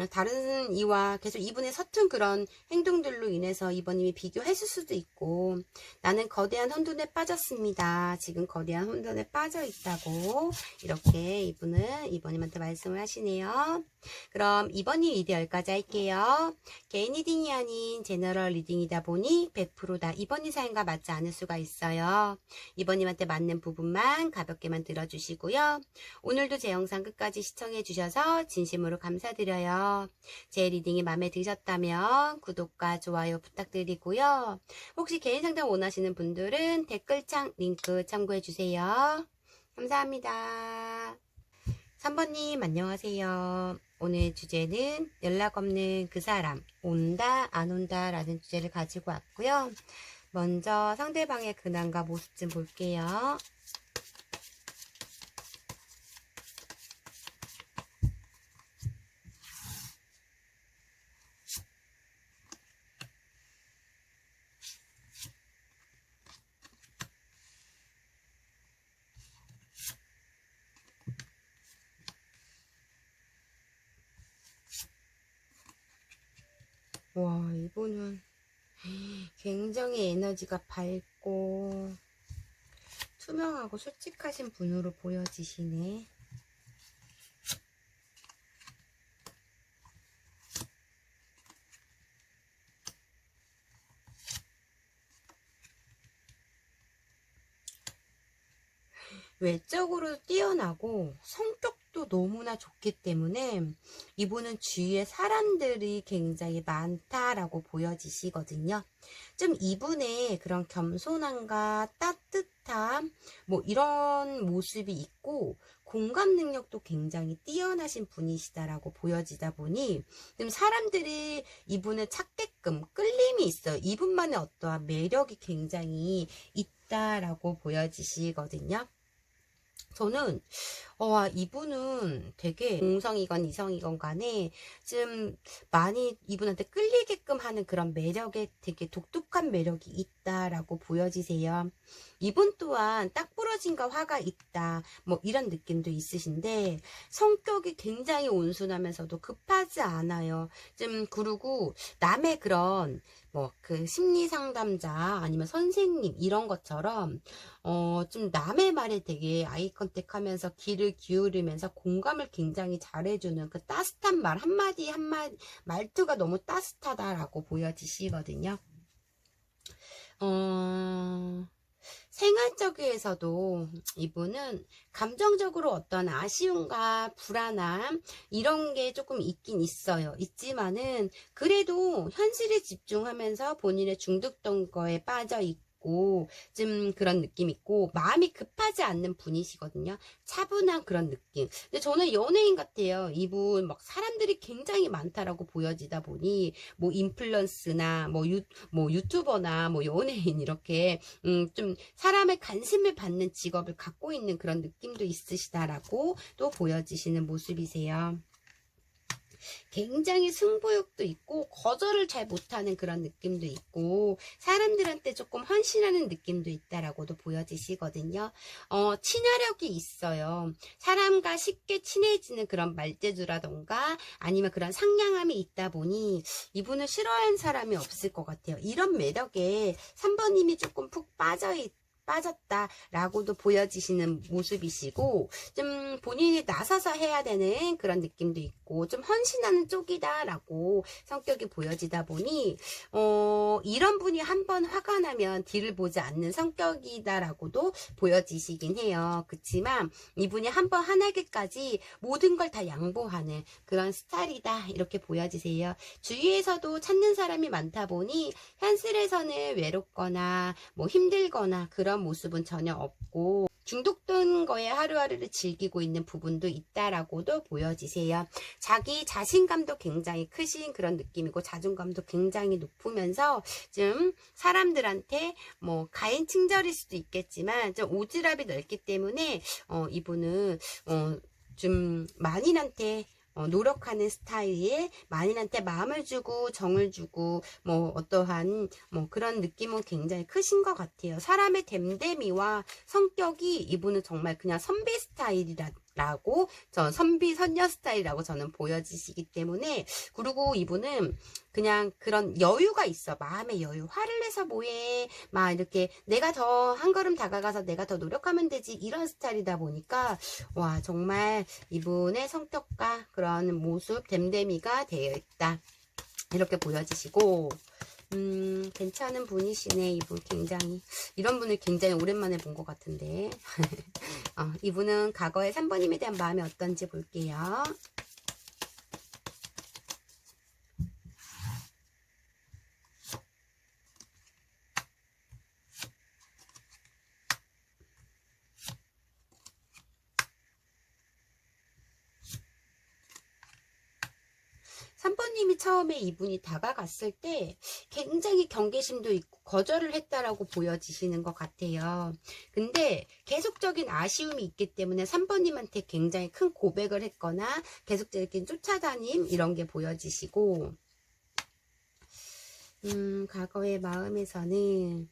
다른 이와 계속 이분의 서툰 그런 행동들로 인해서 이번님이 비교했을 수도 있고, 나는 거대한 혼돈에 빠졌습니다. 지금 거대한 혼돈에 빠져 있다고 이렇게 이번님한테 말씀을 하시네요. 그럼 이번님 리딩 여기까지 할게요. 개인 리딩이 아닌 제너럴 리딩이다 보니 100% 다 이번님 사연과 맞지 않을 수가 있어요. 이번님한테 맞는 부분만 가볍게만 들어주시고요. 오늘도 제 영상 끝까지 시청해 주셔서 진심으로 감사드려요. 제 리딩이 마음에 드셨다면 구독과 좋아요 부탁드리고요. 혹시 개인 상담 원하시는 분들은 댓글창 링크 참고해 주세요. 감사합니다. 3번님 안녕하세요. 오늘 주제는 연락 없는 그 사람, 온다 안 온다 라는 주제를 가지고 왔고요. 먼저 상대방의 근황과 모습 좀 볼게요. 와, 이분은 굉장히 에너지가 밝고 투명하고 솔직하신 분으로 보여지시네. 외적으로 뛰어나고 성격도 너무나 좋기 때문에 이분은 주위에 사람들이 굉장히 많다라고 보여지시거든요. 좀 이분의 그런 겸손함과 따뜻함 뭐 이런 모습이 있고 공감 능력도 굉장히 뛰어나신 분이시다라고 보여지다 보니 좀 사람들이 이분을 찾게끔 끌림이 있어요. 이분만의 어떠한 매력이 굉장히 있다라고 보여지시거든요. 저는 이분은 되게 공성이건 이성이건 간에 좀 많이 이분한테 끌리게끔 하는 그런 매력에 되게 독특한 매력이 있다라고 보여지세요. 이분 또한 딱 부러짐과 화가 있다 뭐 이런 느낌도 있으신데 성격이 굉장히 온순하면서도 급하지 않아요. 좀 그리고 남의 그런 뭐 그 심리 상담자 아니면 선생님 이런 것처럼 좀 남의 말에 되게 아이 컨택 하면서 귀를 기울이면서 공감을 굉장히 잘해주는 그 따뜻한 말 한마디 한마디 말투가 너무 따뜻하다라고 보여지시거든요. 생활적에서도 이분은 감정적으로 어떤 아쉬움과 불안함 이런 게 조금 있긴 있어요. 있지만은 그래도 현실에 집중하면서 본인의 중독된 거에 빠져 있고 좀 그런 느낌 있고 마음이 급하지 않는 분이시거든요. 차분한 그런 느낌. 근데 저는 연예인 같아요. 이분 막 사람들이 굉장히 많다라고 보여지다 보니 뭐 인플루언스나 뭐 유튜버나 뭐 연예인 이렇게 좀 사람의 관심을 받는 직업을 갖고 있는 그런 느낌도 있으시다라고 또 보여지시는 모습이세요. 굉장히 승부욕도 있고 거절을 잘 못하는 그런 느낌도 있고 사람들한테 조금 헌신하는 느낌도 있다라고도 보여지시거든요. 친화력이 있어요. 사람과 쉽게 친해지는 그런 말재주라던가 아니면 그런 상냥함이 있다 보니 이분을 싫어하는 사람이 없을 것 같아요. 이런 매력에 3번님이 조금 푹 빠졌다라고도 보여지시는 모습이시고 좀 본인이 나서서 해야 되는 그런 느낌도 있고 좀 헌신하는 쪽이다라고 성격이 보여지다 보니 이런 분이 한번 화가 나면 뒤를 보지 않는 성격이다라고도 보여지시긴 해요. 그렇지만 이분이 한번 화나기까지 모든 걸 다 양보하는 그런 스타일이다 이렇게 보여지세요. 주위에서도 찾는 사람이 많다 보니 현실에서는 외롭거나 뭐 힘들거나 그런 모습은 전혀 없고 중독된 거에 하루하루를 즐기고 있는 부분도 있다라고도 보여지세요. 자기 자신감도 굉장히 크신 그런 느낌이고 자존감도 굉장히 높으면서 좀 사람들한테 뭐 가인칭절일 수도 있겠지만 좀 오지랖이 넓기 때문에 이분은 좀 만인한테 노력하는 스타일에 만인한테 마음을 주고 정을 주고 뭐 어떠한 뭐 그런 느낌은 굉장히 크신 것 같아요. 사람의 됨됨이와 성격이 이분은 정말 그냥 선비 스타일이라고 선비 선녀 스타일이라고 저는 보여지시기 때문에, 그리고 이분은 그냥 그런 여유가 있어. 마음의 여유. 화를 내서 뭐해 막 이렇게 내가 더 한 걸음 다가가서 내가 더 노력하면 되지, 이런 스타일이다 보니까 와, 정말 이분의 성격과 그런 모습 됨됨이가 되어 있다, 이렇게 보여지시고, 괜찮은 분이시네. 이분 굉장히, 이런 분을 굉장히 오랜만에 본 것 같은데 이분은 과거의 3번님에 대한 마음이 어떤지 볼게요. 3번님이 처음에 이분이 다가갔을 때 굉장히 경계심도 있고 거절을 했다라고 보여지시는 것 같아요. 근데 계속적인 아쉬움이 있기 때문에 3번님한테 굉장히 큰 고백을 했거나 계속적인 쫓아다님, 이런 게 보여지시고, 과거의 마음에서는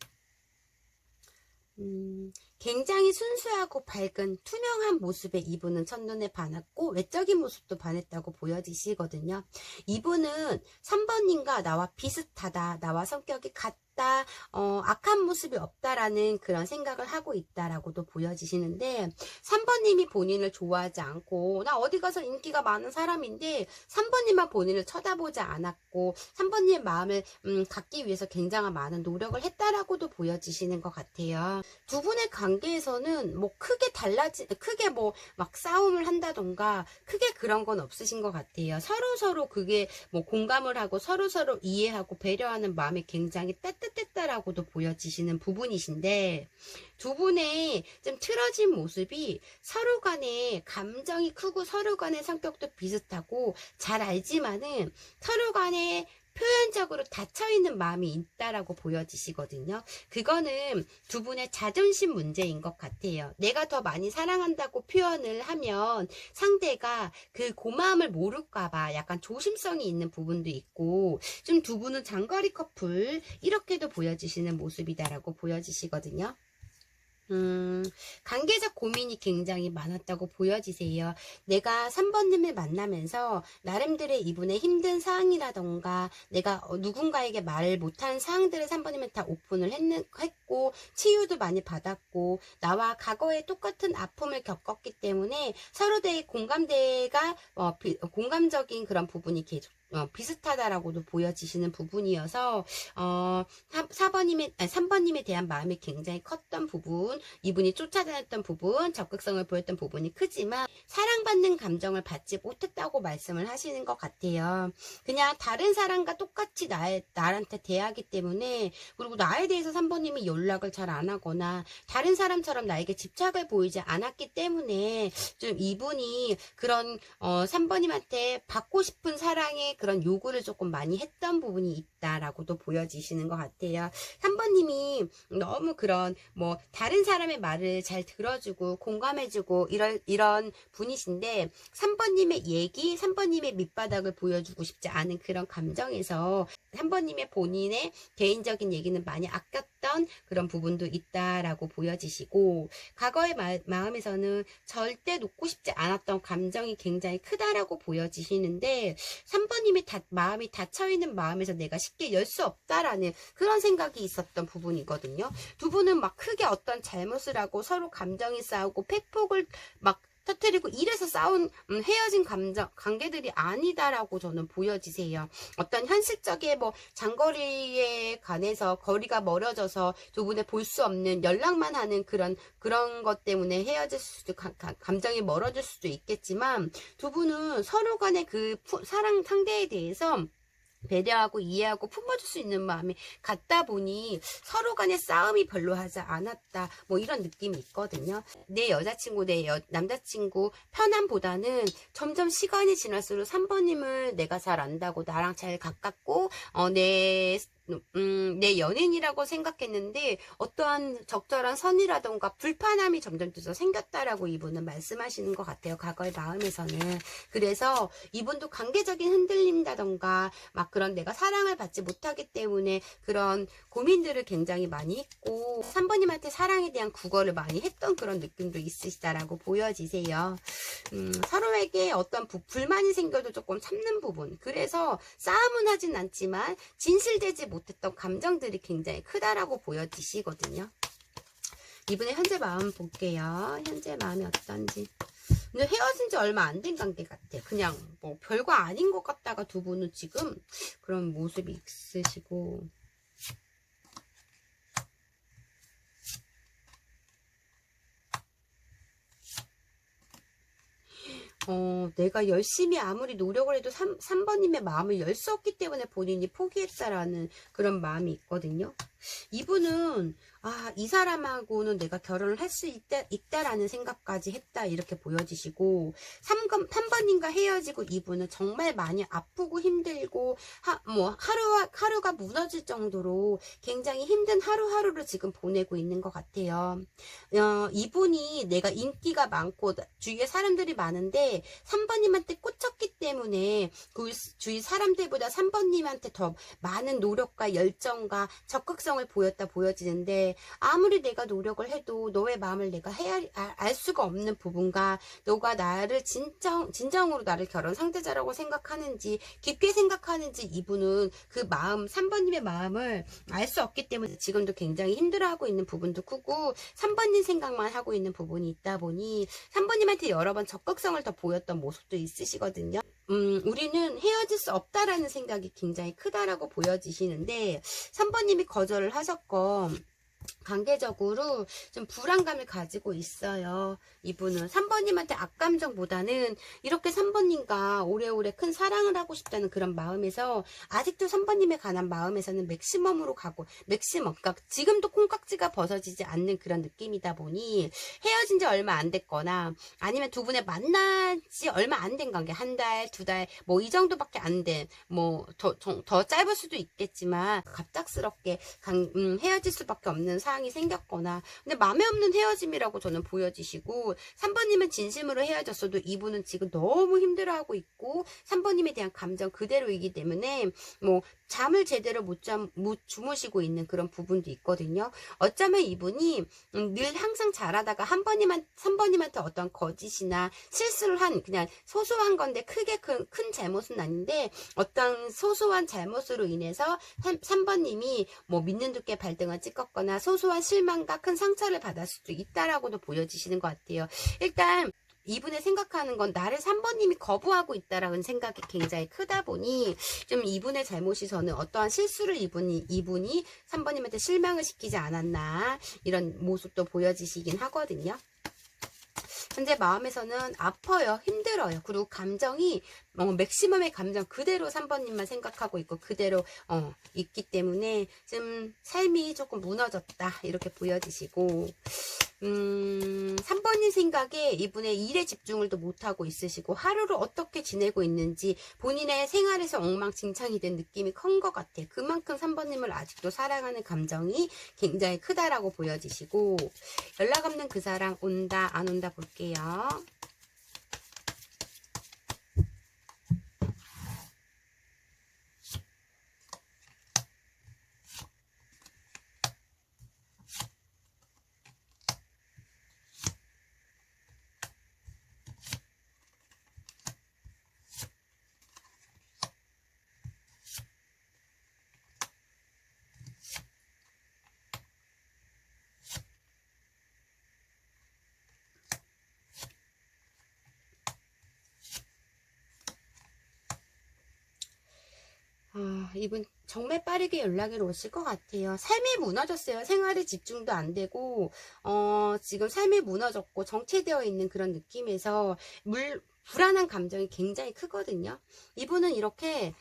굉장히 순수하고 밝은 투명한 모습에 이분은 첫눈에 반했고 외적인 모습도 반했다고 보여지시거든요. 이분은 3번님과 나와 비슷하다, 나와 성격이 같다, 악한 모습이 없다라는 그런 생각을 하고 있다라고도 보여지시는데, 3번님이 본인을 좋아하지 않고, 나 어디 가서 인기가 많은 사람인데 3번님만 본인을 쳐다보지 않았고 3번님의 마음을 갖기 위해서 굉장히 많은 노력을 했다라고도 보여지시는 것 같아요. 두 분의 관계에서는 뭐 크게 뭐 막 싸움을 한다던가 크게 그런 건 없으신 것 같아요. 서로 그게 뭐 공감을 하고 서로 이해하고 배려하는 마음이 굉장히 따뜻했다라고도 보여지시는 부분이신데, 두 분의 좀 틀어진 모습이 서로 간에 감정이 크고 서로 간의 성격도 비슷하고 잘 알지만은 서로 간에 표현적으로 닫혀있는 마음이 있다라고 보여지시거든요. 그거는 두 분의 자존심 문제인 것 같아요. 내가 더 많이 사랑한다고 표현을 하면 상대가 그 고마움을 모를까봐 약간 조심성이 있는 부분도 있고, 좀 두 분은 장거리 커플 이렇게도 보여지시는 모습이다라고 보여지시거든요. 관계적 고민이 굉장히 많았다고 보여지세요. 내가 3번님을 만나면서 나름대로의 이분의 힘든 사항이라던가 내가 누군가에게 말을 못한 사항들을 3번님은 다 오픈을 했고 치유도 많이 받았고 나와 과거에 똑같은 아픔을 겪었기 때문에 서로의 공감대가 공감적인 그런 부분이 계속 비슷하다라고도 보여지시는 부분이어서 3번님에 대한 마음이 굉장히 컸던 부분, 이분이 쫓아다녔던 부분, 적극성을 보였던 부분이 크지만 사랑받는 감정을 받지 못했다고 말씀을 하시는 것 같아요. 그냥 다른 사람과 똑같이 나한테 대하기 때문에, 그리고 나에 대해서 3번님이 연락을 잘 안 하거나 다른 사람처럼 나에게 집착을 보이지 않았기 때문에 좀 이분이 그런 3번님한테 받고 싶은 사랑의 그런 요구를 조금 많이 했던 부분이 있다라고도 보여지시는 것 같아요. 3번님이 너무 그런 뭐 다른 사람의 말을 잘 들어주고 공감해주고 이런 분이신데, 3번님의 얘기, 3번님의 밑바닥을 보여주고 싶지 않은 그런 감정에서 3번님의 본인의 개인적인 얘기는 많이 아꼈던 그런 부분도 있다라고 보여지시고, 과거의 마음에서는 절대 놓고 싶지 않았던 감정이 굉장히 크다라고 보여지시는데, 3번님이 마음이 닫혀있는 마음에서 내가 쉽게 열 수 없다라는 그런 생각이 있었던 부분이거든요. 두 분은 막 크게 어떤 잘못을 하고 서로 감정이 싸우고 팩폭을 막 터뜨리고 이래서 싸운 헤어진 관계들이 아니다라고 저는 보여지세요. 어떤 현실적인 뭐 장거리에 관해서 거리가 멀어져서 두 분의 볼 수 없는 연락만 하는 그런 것 때문에 헤어질 수도 감정이 멀어질 수도 있겠지만, 두 분은 서로 간의 그 사랑 상대에 대해서 배려하고 이해하고 품어줄 수 있는 마음이 같다 보니 서로 간의 싸움이 별로 하지 않았다, 뭐 이런 느낌이 있거든요. 내 여자친구, 남자친구 편함보다는 점점 시간이 지날수록 3번님을 내가 잘 안다고, 나랑 잘 가깝고 내 내 연인이라고 생각했는데 어떠한 적절한 선이라던가 불편함이 점점 더 생겼다라고 이분은 말씀하시는 것 같아요. 과거의 마음에서는. 그래서 이분도 관계적인 흔들림이라던가 막 그런 내가 사랑을 받지 못하기 때문에 그런 고민들을 굉장히 많이 했고 3번님한테 사랑에 대한 국어를 많이 했던 그런 느낌도 있으시다라고 보여지세요. 서로에게 어떤 불만이 생겨도 조금 참는 부분. 그래서 싸움은 하진 않지만 진실되지 못했던 감정들이 굉장히 크다라고 보여지시거든요. 이분의 현재 마음 볼게요. 현재 마음이 어떤지. 근데 헤어진 지 얼마 안 된 관계 같아. 그냥 뭐 별거 아닌 것 같다가 두 분은 지금 그런 모습이 있으시고. 내가 열심히 아무리 노력을 해도 3번님의 마음을 열 수 없기 때문에 본인이 포기했다라는 그런 마음이 있거든요. 이분은 이 사람하고는 내가 결혼을 할 수 있다라는 생각까지 했다 이렇게 보여지시고 3번님과 헤어지고 이분은 정말 많이 아프고 힘들고 하루가 무너질 정도로 굉장히 힘든 하루하루를 지금 보내고 있는 것 같아요. 이분이 내가 인기가 많고 주위에 사람들이 많은데 3번님한테 꽂혔기 때문에 그 주위 사람들보다 3번님한테 더 많은 노력과 열정과 적극성을 보였다 보여지는데 아무리 내가 노력을 해도 너의 마음을 내가 알 수가 없는 부분과 너가 나를 진정으로 나를 결혼 상대자라고 생각하는지 깊게 생각하는지 이분은 그 마음 3번님의 마음을 알 수 없기 때문에 지금도 굉장히 힘들어하고 있는 부분도 크고 3번님 생각만 하고 있는 부분이 있다 보니 3번님한테 여러 번 적극성을 더 보였던 모습도 있으시거든요. 우리는 헤어질 수 없다라는 생각이 굉장히 크다라고 보여지시는데 3번님이 거절을 하셨고 관계적으로 좀 불안감을 가지고 있어요. 이분은 3번님한테 악감정보다는 이렇게 3번님과 오래오래 큰 사랑을 하고 싶다는 그런 마음에서 아직도 3번님에 관한 마음에서는 맥시멈으로 가고 그러니까 지금도 콩깍지가 벗어지지 않는 그런 느낌이다 보니 헤어진 지 얼마 안 됐거나 아니면 두 분의 만난 지 얼마 안 된 관계 한 달, 두 달 뭐 이 정도밖에 안 된 뭐 더 짧을 수도 있겠지만 갑작스럽게 헤어질 수밖에 없는 상황이 생겼거나 근데 마음에 없는 헤어짐이라고 저는 보여지시고 3번님은 진심으로 헤어졌어도 이분은 지금 너무 힘들어하고 있고 3번님에 대한 감정 그대로이기 때문에 뭐 잠을 제대로 못 주무시고 있는 그런 부분도 있거든요. 어쩌면 이분이 늘 항상 잘하다가 3번님한테 어떤 거짓이나 실수를 한 그냥 소소한 건데 크게 큰 잘못은 아닌데 어떤 소소한 잘못으로 인해서 3번님이 뭐 믿는 두께 발등을 찍었거나 소소한 실망과 큰 상처를 받을 수도 있다라고도 보여지시는 것 같아요. 일단 이분의 생각하는 건 나를 3번님이 거부하고 있다라는 생각이 굉장히 크다 보니 좀 이분의 잘못이 저는 어떠한 실수를 이분이 3번님한테 실망을 시키지 않았나 이런 모습도 보여지시긴 하거든요. 현재 마음에서는 아파요. 힘들어요. 그리고 감정이 맥시멈의 감정 그대로 3번님만 생각하고 있고 그대로 있기 때문에 좀 삶이 조금 무너졌다 이렇게 보여지시고 3번님 생각에 이분의 일에 집중을 또 못하고 있으시고 하루를 어떻게 지내고 있는지 본인의 생활에서 엉망진창이 된 느낌이 큰 것 같아. 그만큼 3번님을 아직도 사랑하는 감정이 굉장히 크다라고 보여지시고 연락 없는 그 사람 온다 안 온다 볼게요. 이분 정말 빠르게 연락이 오실 것 같아요. 삶이 무너졌어요. 생활에 집중도 안 되고 지금 삶이 무너졌고 정체되어 있는 그런 느낌에서 불안한 감정이 굉장히 크거든요. 이분은 이렇게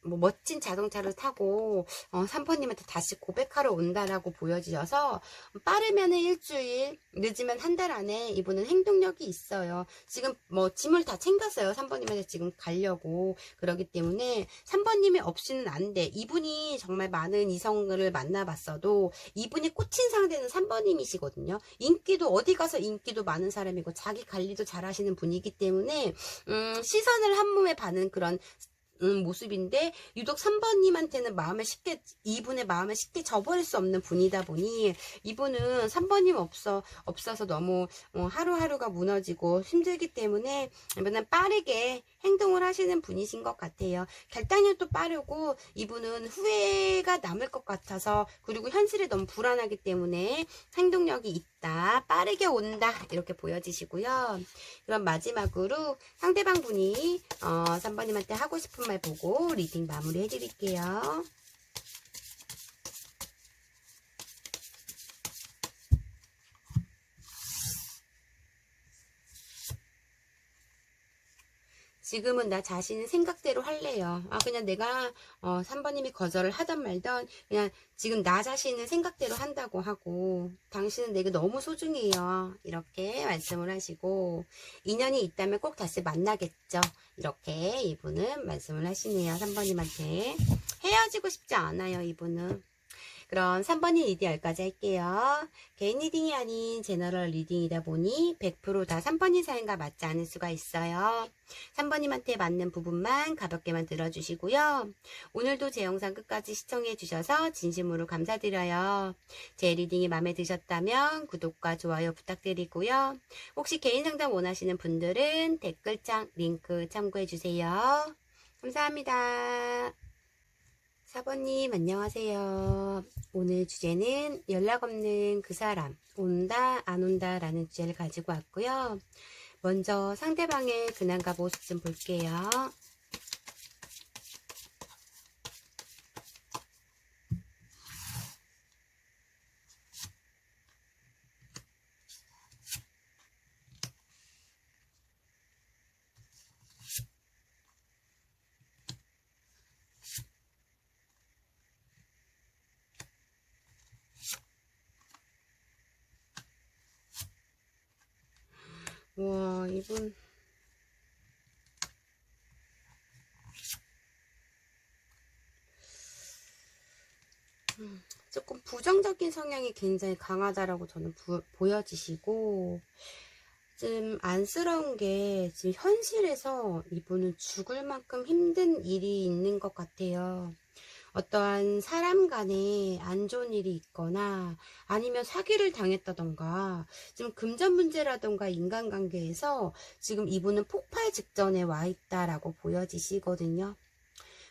멋진 자동차를 타고 3번님한테 다시 고백하러 온다라고 보여지셔서 빠르면은 일주일, 늦으면 한 달 안에 이분은 행동력이 있어요. 지금 뭐 짐을 다 챙겼어요. 3번님한테 지금 가려고. 그러기 때문에 3번님이 없이는 안 돼. 이분이 정말 많은 이성을 만나봤어도 이분이 꽂힌 상대는 3번님이시거든요. 인기도 어디 가서 인기도 많은 사람이고 자기 관리도 잘 하시는 분이기 때문에 시선을 한 몸에 받는 그런 모습인데 유독 3번님한테는 이분의 마음을 쉽게 저버릴 수 없는 분이다 보니 이분은 3번님 없어서 너무 하루하루가 무너지고 힘들기 때문에 이분은 빠르게 행동을 하시는 분이신 것 같아요. 결단력도 빠르고 이분은 후회가 남을 것 같아서, 그리고 현실에 너무 불안하기 때문에 행동력이 있다, 빠르게 온다, 이렇게 보여지시고요. 그럼 마지막으로 상대방 분이 3번님한테 하고 싶은 말 보고 리딩 마무리 해드릴게요. 지금은 나 자신의 생각대로 할래요. 그냥 내가 3번님이 거절을 하던 말던 그냥 지금 나 자신의 생각대로 한다고 하고, 당신은 내게 너무 소중해요, 이렇게 말씀을 하시고, 인연이 있다면 꼭 다시 만나겠죠, 이렇게 이분은 말씀을 하시네요. 3번님한테 헤어지고 싶지 않아요, 이분은. 그럼 3번이 리딩 여기까지 할게요. 개인 리딩이 아닌 제너럴 리딩이다 보니 100% 다 3번이 사연과 맞지 않을 수가 있어요. 3번님한테 맞는 부분만 가볍게만 들어주시고요. 오늘도 제 영상 끝까지 시청해 주셔서 진심으로 감사드려요. 제 리딩이 마음에 드셨다면 구독과 좋아요 부탁드리고요. 혹시 개인 상담 원하시는 분들은 댓글창 링크 참고해 주세요. 감사합니다. 4번님 안녕하세요. 오늘 주제는 연락 없는 그 사람, 온다 안 온다 라는 주제를 가지고 왔고요. 먼저 상대방의 근황과 모습 좀 볼게요. 와, 이분 조금 부정적인 성향이 굉장히 강하다라고 저는 보여지시고, 좀 안쓰러운 게 지금 현실에서 이분은 죽을 만큼 힘든 일이 있는 것 같아요. 어떠한 사람 간에 안 좋은 일이 있거나 아니면 사기를 당했다던가 좀 금전 문제라던가 인간관계에서 지금 이분은 폭발 직전에 와 있다라고 보여지시거든요.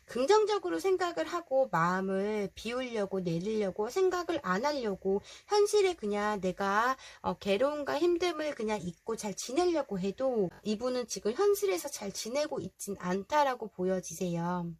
긍정적으로 생각을 하고 마음을 비우려고 내리려고 생각을 안 하려고 현실에 그냥 내가 괴로움과 힘듦을 그냥 잊고 잘 지내려고 해도 이분은 지금 현실에서 잘 지내고 있진 않다라고 보여지세요.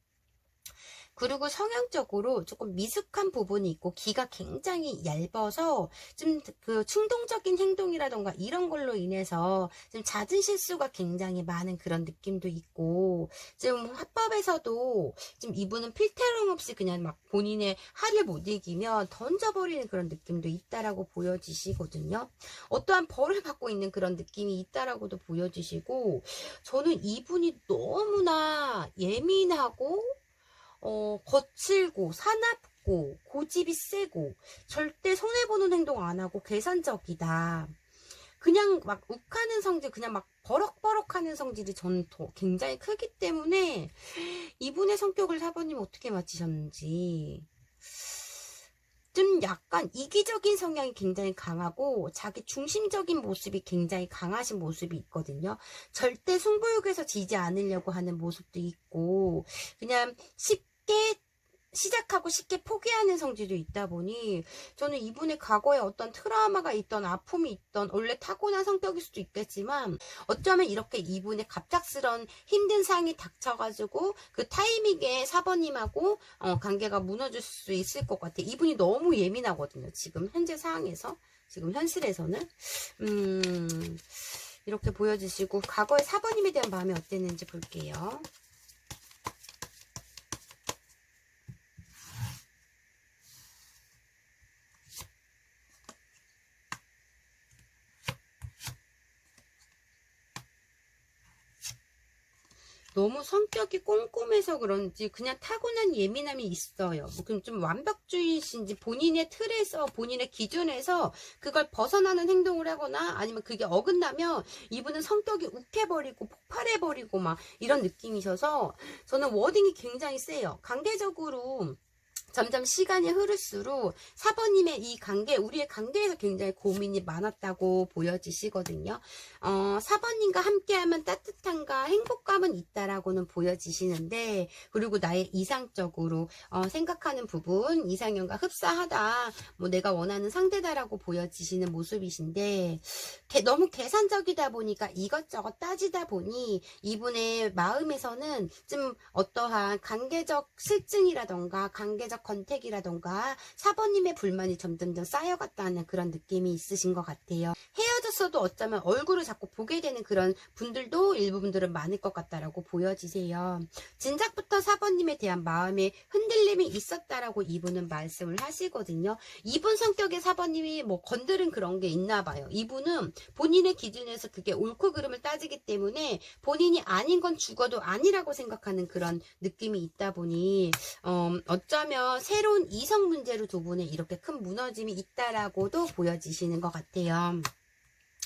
그리고 성향적으로 조금 미숙한 부분이 있고 기가 굉장히 얇아서 좀 그 충동적인 행동이라던가 이런 걸로 인해서 좀 잦은 실수가 굉장히 많은 그런 느낌도 있고, 좀 화법에서도 좀 이분은 필테럼 없이 그냥 막 본인의 할을 못 이기면 던져버리는 그런 느낌도 있다라고 보여지시거든요. 어떠한 벌을 받고 있는 그런 느낌이 있다라고도 보여지시고, 저는 이분이 너무나 예민하고 거칠고 사납고 고집이 세고 절대 손해보는 행동 안 하고 계산적이다. 그냥 막 욱하는 성질, 그냥 막 버럭버럭하는 성질이 저는 더 굉장히 크기 때문에 이분의 성격을 4번님 어떻게 맞히셨는지, 좀 약간 이기적인 성향이 굉장히 강하고 자기 중심적인 모습이 굉장히 강하신 모습이 있거든요. 절대 승부욕에서 지지 않으려고 하는 모습도 있고, 그냥 쉽게 시작하고 쉽게 포기하는 성질도 있다 보니 저는 이분의 과거에 어떤 트라우마가 있던 아픔이 있던 원래 타고난 성격일 수도 있겠지만, 어쩌면 이렇게 이분의 갑작스런 힘든 상황이 닥쳐가지고 그 타이밍에 4번님하고 관계가 무너질 수 있을 것 같아요. 이분이 너무 예민하거든요, 지금 현재 상황에서. 지금 현실에서는 이렇게 보여주시고, 과거에 4번님에 대한 마음이 어땠는지 볼게요. 너무 성격이 꼼꼼해서 그런지 그냥 타고난 예민함이 있어요. 뭐 그럼 좀 완벽주의신지 본인의 틀에서, 본인의 기준에서 그걸 벗어나는 행동을 하거나 아니면 그게 어긋나면 이분은 성격이 욱해버리고 폭발해버리고 막 이런 느낌이셔서, 저는 워딩이 굉장히 세요. 관계적으로 점점 시간이 흐를수록 4번님의 이 관계, 우리의 관계에서 굉장히 고민이 많았다고 보여지시거든요. 4번님과 함께하면 따뜻함과 행복감은 있다라고는 보여지시는데, 그리고 나의 이상적으로 생각하는 부분, 이상형과 흡사하다, 뭐 내가 원하는 상대다라고 보여지시는 모습이신데, 너무 계산적이다 보니까 이것저것 따지다 보니 이분의 마음에서는 좀 어떠한 관계적 실증이라던가 관계적 권태기라던가 4번님의 불만이 점점 쌓여갔다는 그런 느낌이 있으신 것 같아요. 헤어졌어도 어쩌면 얼굴을 자꾸 보게 되는 그런 분들도 일부 분들은 많을 것 같다라고 보여지세요. 진작부터 4번님에 대한 마음의 흔들림이 있었다라고 이분은 말씀을 하시거든요. 이분 성격의 4번님이 뭐 건드린 그런 게 있나 봐요. 이분은 본인의 기준에서 그게 옳고 그름을 따지기 때문에 본인이 아닌 건 죽어도 아니라고 생각하는 그런 느낌이 있다 보니 어쩌면 새로운 이성 문제로 두 분의 이렇게 큰 무너짐이 있다라고도 보여지시는 것 같아요.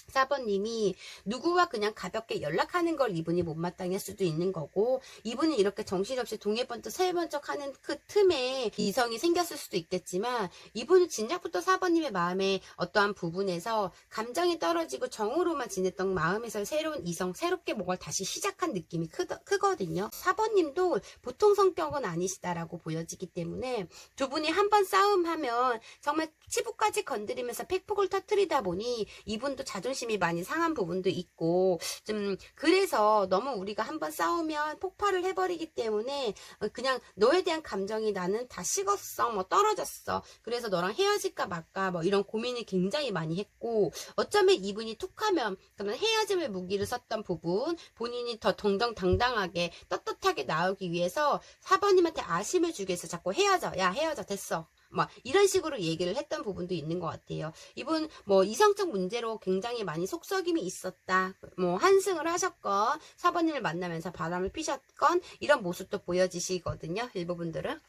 4번님이 누구와 그냥 가볍게 연락하는 걸 이분이 못마땅히 할 수도 있는 거고, 이분은 이렇게 정신없이 동해번쩍 세번쩍 하는 그 틈에 이성이 생겼을 수도 있겠지만, 이분은 진작부터 4번님의 마음에 어떠한 부분에서 감정이 떨어지고 정으로만 지냈던 마음에서 새로운 이성, 새롭게 뭔가 다시 시작한 느낌이 크거든요. 4번님도 보통 성격은 아니시다라고 보여지기 때문에 두 분이 한번 싸움하면 정말 치부까지 건드리면서 팩폭을 터뜨리다 보니 이분도 자존심이 많이 상한 부분도 있고, 좀 그래서 너무 우리가 한번 싸우면 폭발을 해버리기 때문에 그냥 너에 대한 감정이 나는 다 식었어, 뭐 떨어졌어, 그래서 너랑 헤어질까 말까 뭐 이런 고민을 굉장히 많이 했고, 어쩌면 이분이 툭하면 그러면 헤어짐을 무기를 썼던 부분, 본인이 더 정정당당하게 떳떳하게 나오기 위해서 4번님한테 아쉬움을 주기 위해서 자꾸 헤어져, 야 헤어져 됐어, 뭐 이런 식으로 얘기를 했던 부분도 있는 것 같아요. 이분 뭐 이성적 문제로 굉장히 많이 속썩임이 있었다, 뭐 한승을 하셨건 4번님을 만나면서 바람을 피셨건 이런 모습도 보여지시거든요. 일부분들은.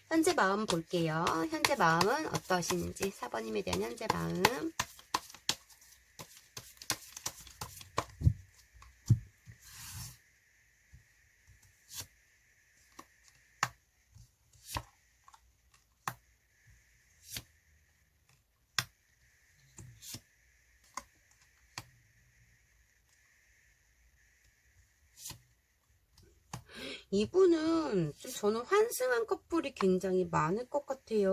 현재 마음 볼게요. 현재 마음은 어떠신지, 4번님에 대한 현재 마음. 이분은 좀 저는 환승한 커플이 굉장히 많을 것 같아요.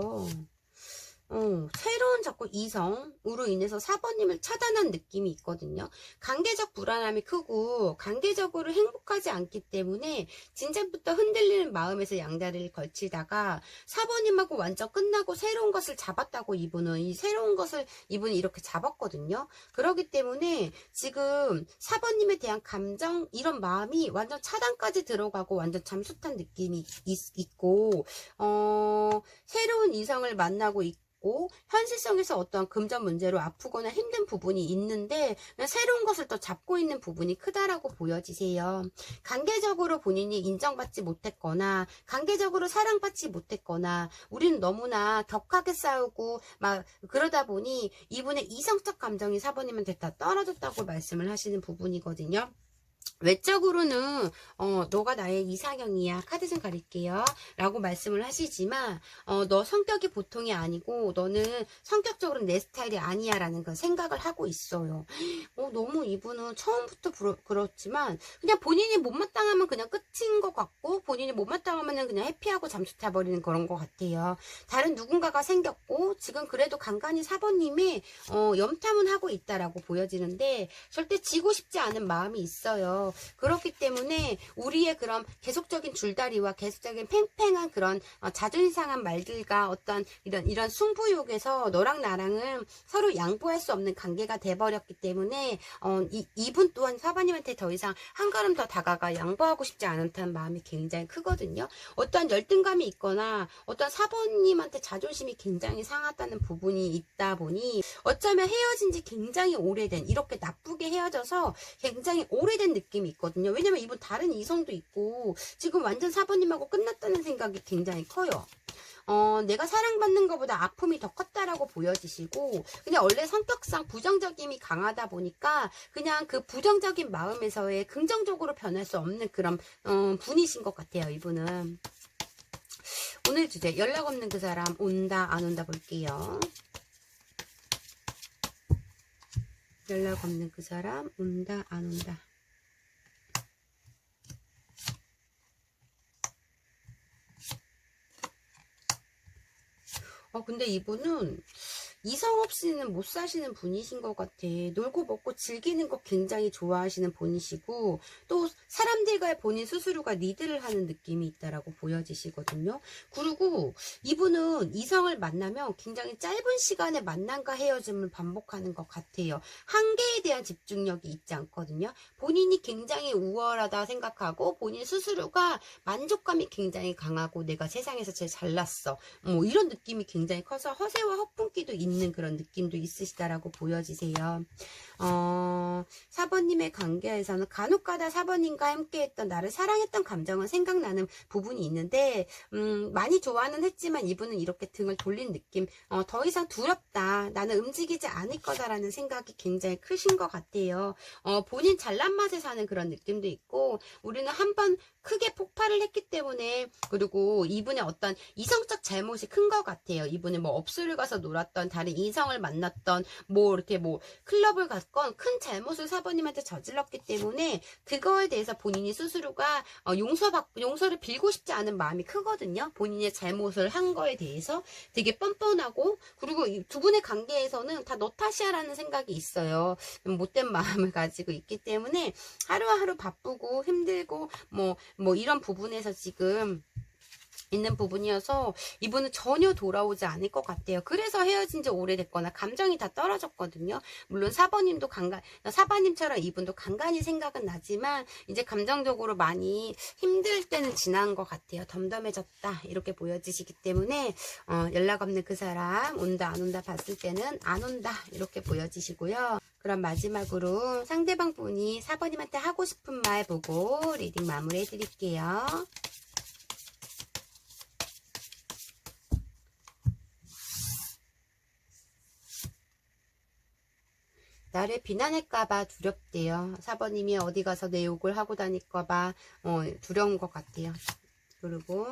새로운 자꾸 이성으로 인해서 4번님을 차단한 느낌이 있거든요. 관계적 불안함이 크고 관계적으로 행복하지 않기 때문에 진작부터 흔들리는 마음에서 양다리를 걸치다가 4번님하고 완전 끝나고 새로운 것을 잡았다고, 이분은 이 새로운 것을 이분이 이렇게 잡았거든요. 그렇기 때문에 지금 4번님에 대한 감정, 이런 마음이 완전 차단까지 들어가고 완전 잠수탄 느낌이 있고, 새로운 이성을 만나고 있고, 현실성에서 어떠한 금전 문제로 아프거나 힘든 부분이 있는데 새로운 것을 또 잡고 있는 부분이 크다라고 보여지세요. 관계적으로 본인이 인정받지 못했거나 관계적으로 사랑받지 못했거나, 우리는 너무나 격하게 싸우고 막 그러다 보니 이분의 이성적 감정이 4번님한테 다 떨어졌다고 말씀을 하시는 부분이거든요. 외적으로는 너가 나의 이상형이야, 카드 좀 가릴게요 라고 말씀을 하시지만, 너 성격이 보통이 아니고 너는 성격적으로 내 스타일이 아니야 라는 그 생각을 하고 있어요. 너무 이분은 처음부터 그렇지만 그냥 본인이 못마땅하면 그냥 끝인 것 같고, 본인이 못마땅하면 그냥 회피하고 잠수 타버리는 그런 것 같아요. 다른 누군가가 생겼고 지금 그래도 간간히 4번님이 염탐은 하고 있다라고 보여지는데 절대 지고 싶지 않은 마음이 있어요. 같아요. 그렇기 때문에 우리의 그런 계속적인 줄다리와 계속적인 팽팽한 그런 자존심 상한 말들과 어떤 이런 승부욕에서 너랑 나랑은 서로 양보할 수 없는 관계가 돼버렸기 때문에 이분 또한 사바님한테 더 이상 한 걸음 더 다가가 양보하고 싶지 않다는 마음이 굉장히 크거든요. 어떠한 열등감이 있거나 어떤 사모님한테 자존심이 굉장히 상하다는 부분이 있다 보니 어쩌면 헤어진 지 굉장히 오래된, 이렇게 나쁘게 헤어져서 굉장히 오래된 느낌이 있거든요. 왜냐면 이분 다른 이성도 있고 지금 완전 사모님하고 끝났다는 생각이 굉장히 커요. 내가 사랑받는 것보다 아픔이 더 컸다라고 보여지시고, 그냥 원래 성격상 부정적임이 강하다 보니까 그냥 그 부정적인 마음에서의 긍정적으로 변할 수 없는 그런 분이신 것 같아요. 이분은. 오늘 주제, 연락 없는 그 사람 온다 안 온다 볼게요. 연락 없는 그 사람 온다 안 온다. 근데 이분은 이성 없이는 못 사시는 분이신 것 같아. 놀고 먹고 즐기는 거 굉장히 좋아하시는 분이시고, 또 사람들과의 본인 스스로가 리드를 하는 느낌이 있다라고 보여지시거든요. 그리고 이분은 이성을 만나면 굉장히 짧은 시간에 만남과 헤어짐을 반복하는 것 같아요. 한계에 대한 집중력이 있지 않거든요. 본인이 굉장히 우월하다 생각하고 본인 스스로가 만족감이 굉장히 강하고 내가 세상에서 제일 잘났어. 뭐 이런 느낌이 굉장히 커서 허세와 허풍기도 있는 그런 느낌도 있으시다라고 보여지세요. 사번님의 관계에서는 간혹가다 사번님과 함께했던 나를 사랑했던 감정은 생각나는 부분이 있는데 많이 좋아는 했지만 이분은 이렇게 등을 돌린 느낌, 더 이상 두렵다, 나는 움직이지 않을 거다라는 생각이 굉장히 크신 것 같아요. 본인 잘난 맛에 사는 그런 느낌도 있고, 우리는 한번 크게 폭발을 했기 때문에, 그리고 이분의 어떤 이성적 잘못이 큰 것 같아요. 이분은 뭐 업소를 가서 놀았던, 다른 이성을 만났던, 뭐 이렇게 뭐 클럽을 갔건 큰 잘못을 사모님한테 저질렀기 때문에 그거에 대해서 본인이 스스로가 용서를 빌고 싶지 않은 마음이 크거든요. 본인의 잘못을 한 거에 대해서 되게 뻔뻔하고, 그리고 이 두 분의 관계에서는 다 너 탓이야라는 생각이 있어요. 못된 마음을 가지고 있기 때문에 하루하루 바쁘고 힘들고 뭐 이런 부분에서 지금 있는 부분이어서 이분은 전혀 돌아오지 않을 것 같아요. 그래서 헤어진 지 오래됐거나 감정이 다 떨어졌거든요. 물론 사바님처럼 이분도 간간히 생각은 나지만 이제 감정적으로 많이 힘들 때는 지난 것 같아요. 덤덤해졌다 이렇게 보여지시기 때문에 연락 없는 그 사람 온다 안 온다 봤을 때는 안 온다 이렇게 보여지시고요. 그럼 마지막으로 상대방 분이 사바님한테 하고 싶은 말 보고 리딩 마무리해 드릴게요. 나를 비난할까봐 두렵대요. 사번님이 어디 가서 내 욕을 하고 다닐까봐 두려운 것 같아요. 그리고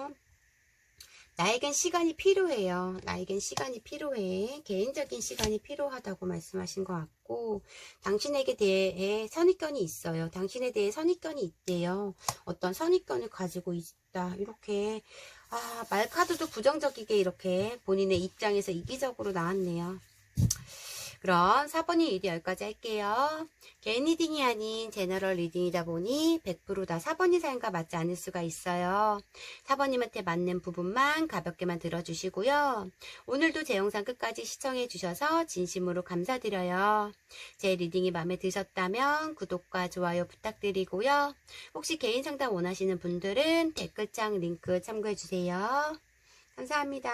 나에겐 시간이 필요해요. 나에겐 시간이 필요해. 개인적인 시간이 필요하다고 말씀하신 것 같고, 당신에게 대해 선입견이 있어요. 당신에 대해 선입견이 있대요. 어떤 선입견을 가지고 있다. 이렇게 말카드도 부정적이게 이렇게 본인의 입장에서 이기적으로 나왔네요. 그럼 4번이 리딩 여기까지 할게요. 개인 리딩이 아닌 제너럴 리딩이다 보니 100% 다 4번이 사연과 맞지 않을 수가 있어요. 4번님한테 맞는 부분만 가볍게만 들어주시고요. 오늘도 제 영상 끝까지 시청해 주셔서 진심으로 감사드려요. 제 리딩이 마음에 드셨다면 구독과 좋아요 부탁드리고요. 혹시 개인 상담 원하시는 분들은 댓글창 링크 참고해 주세요. 감사합니다.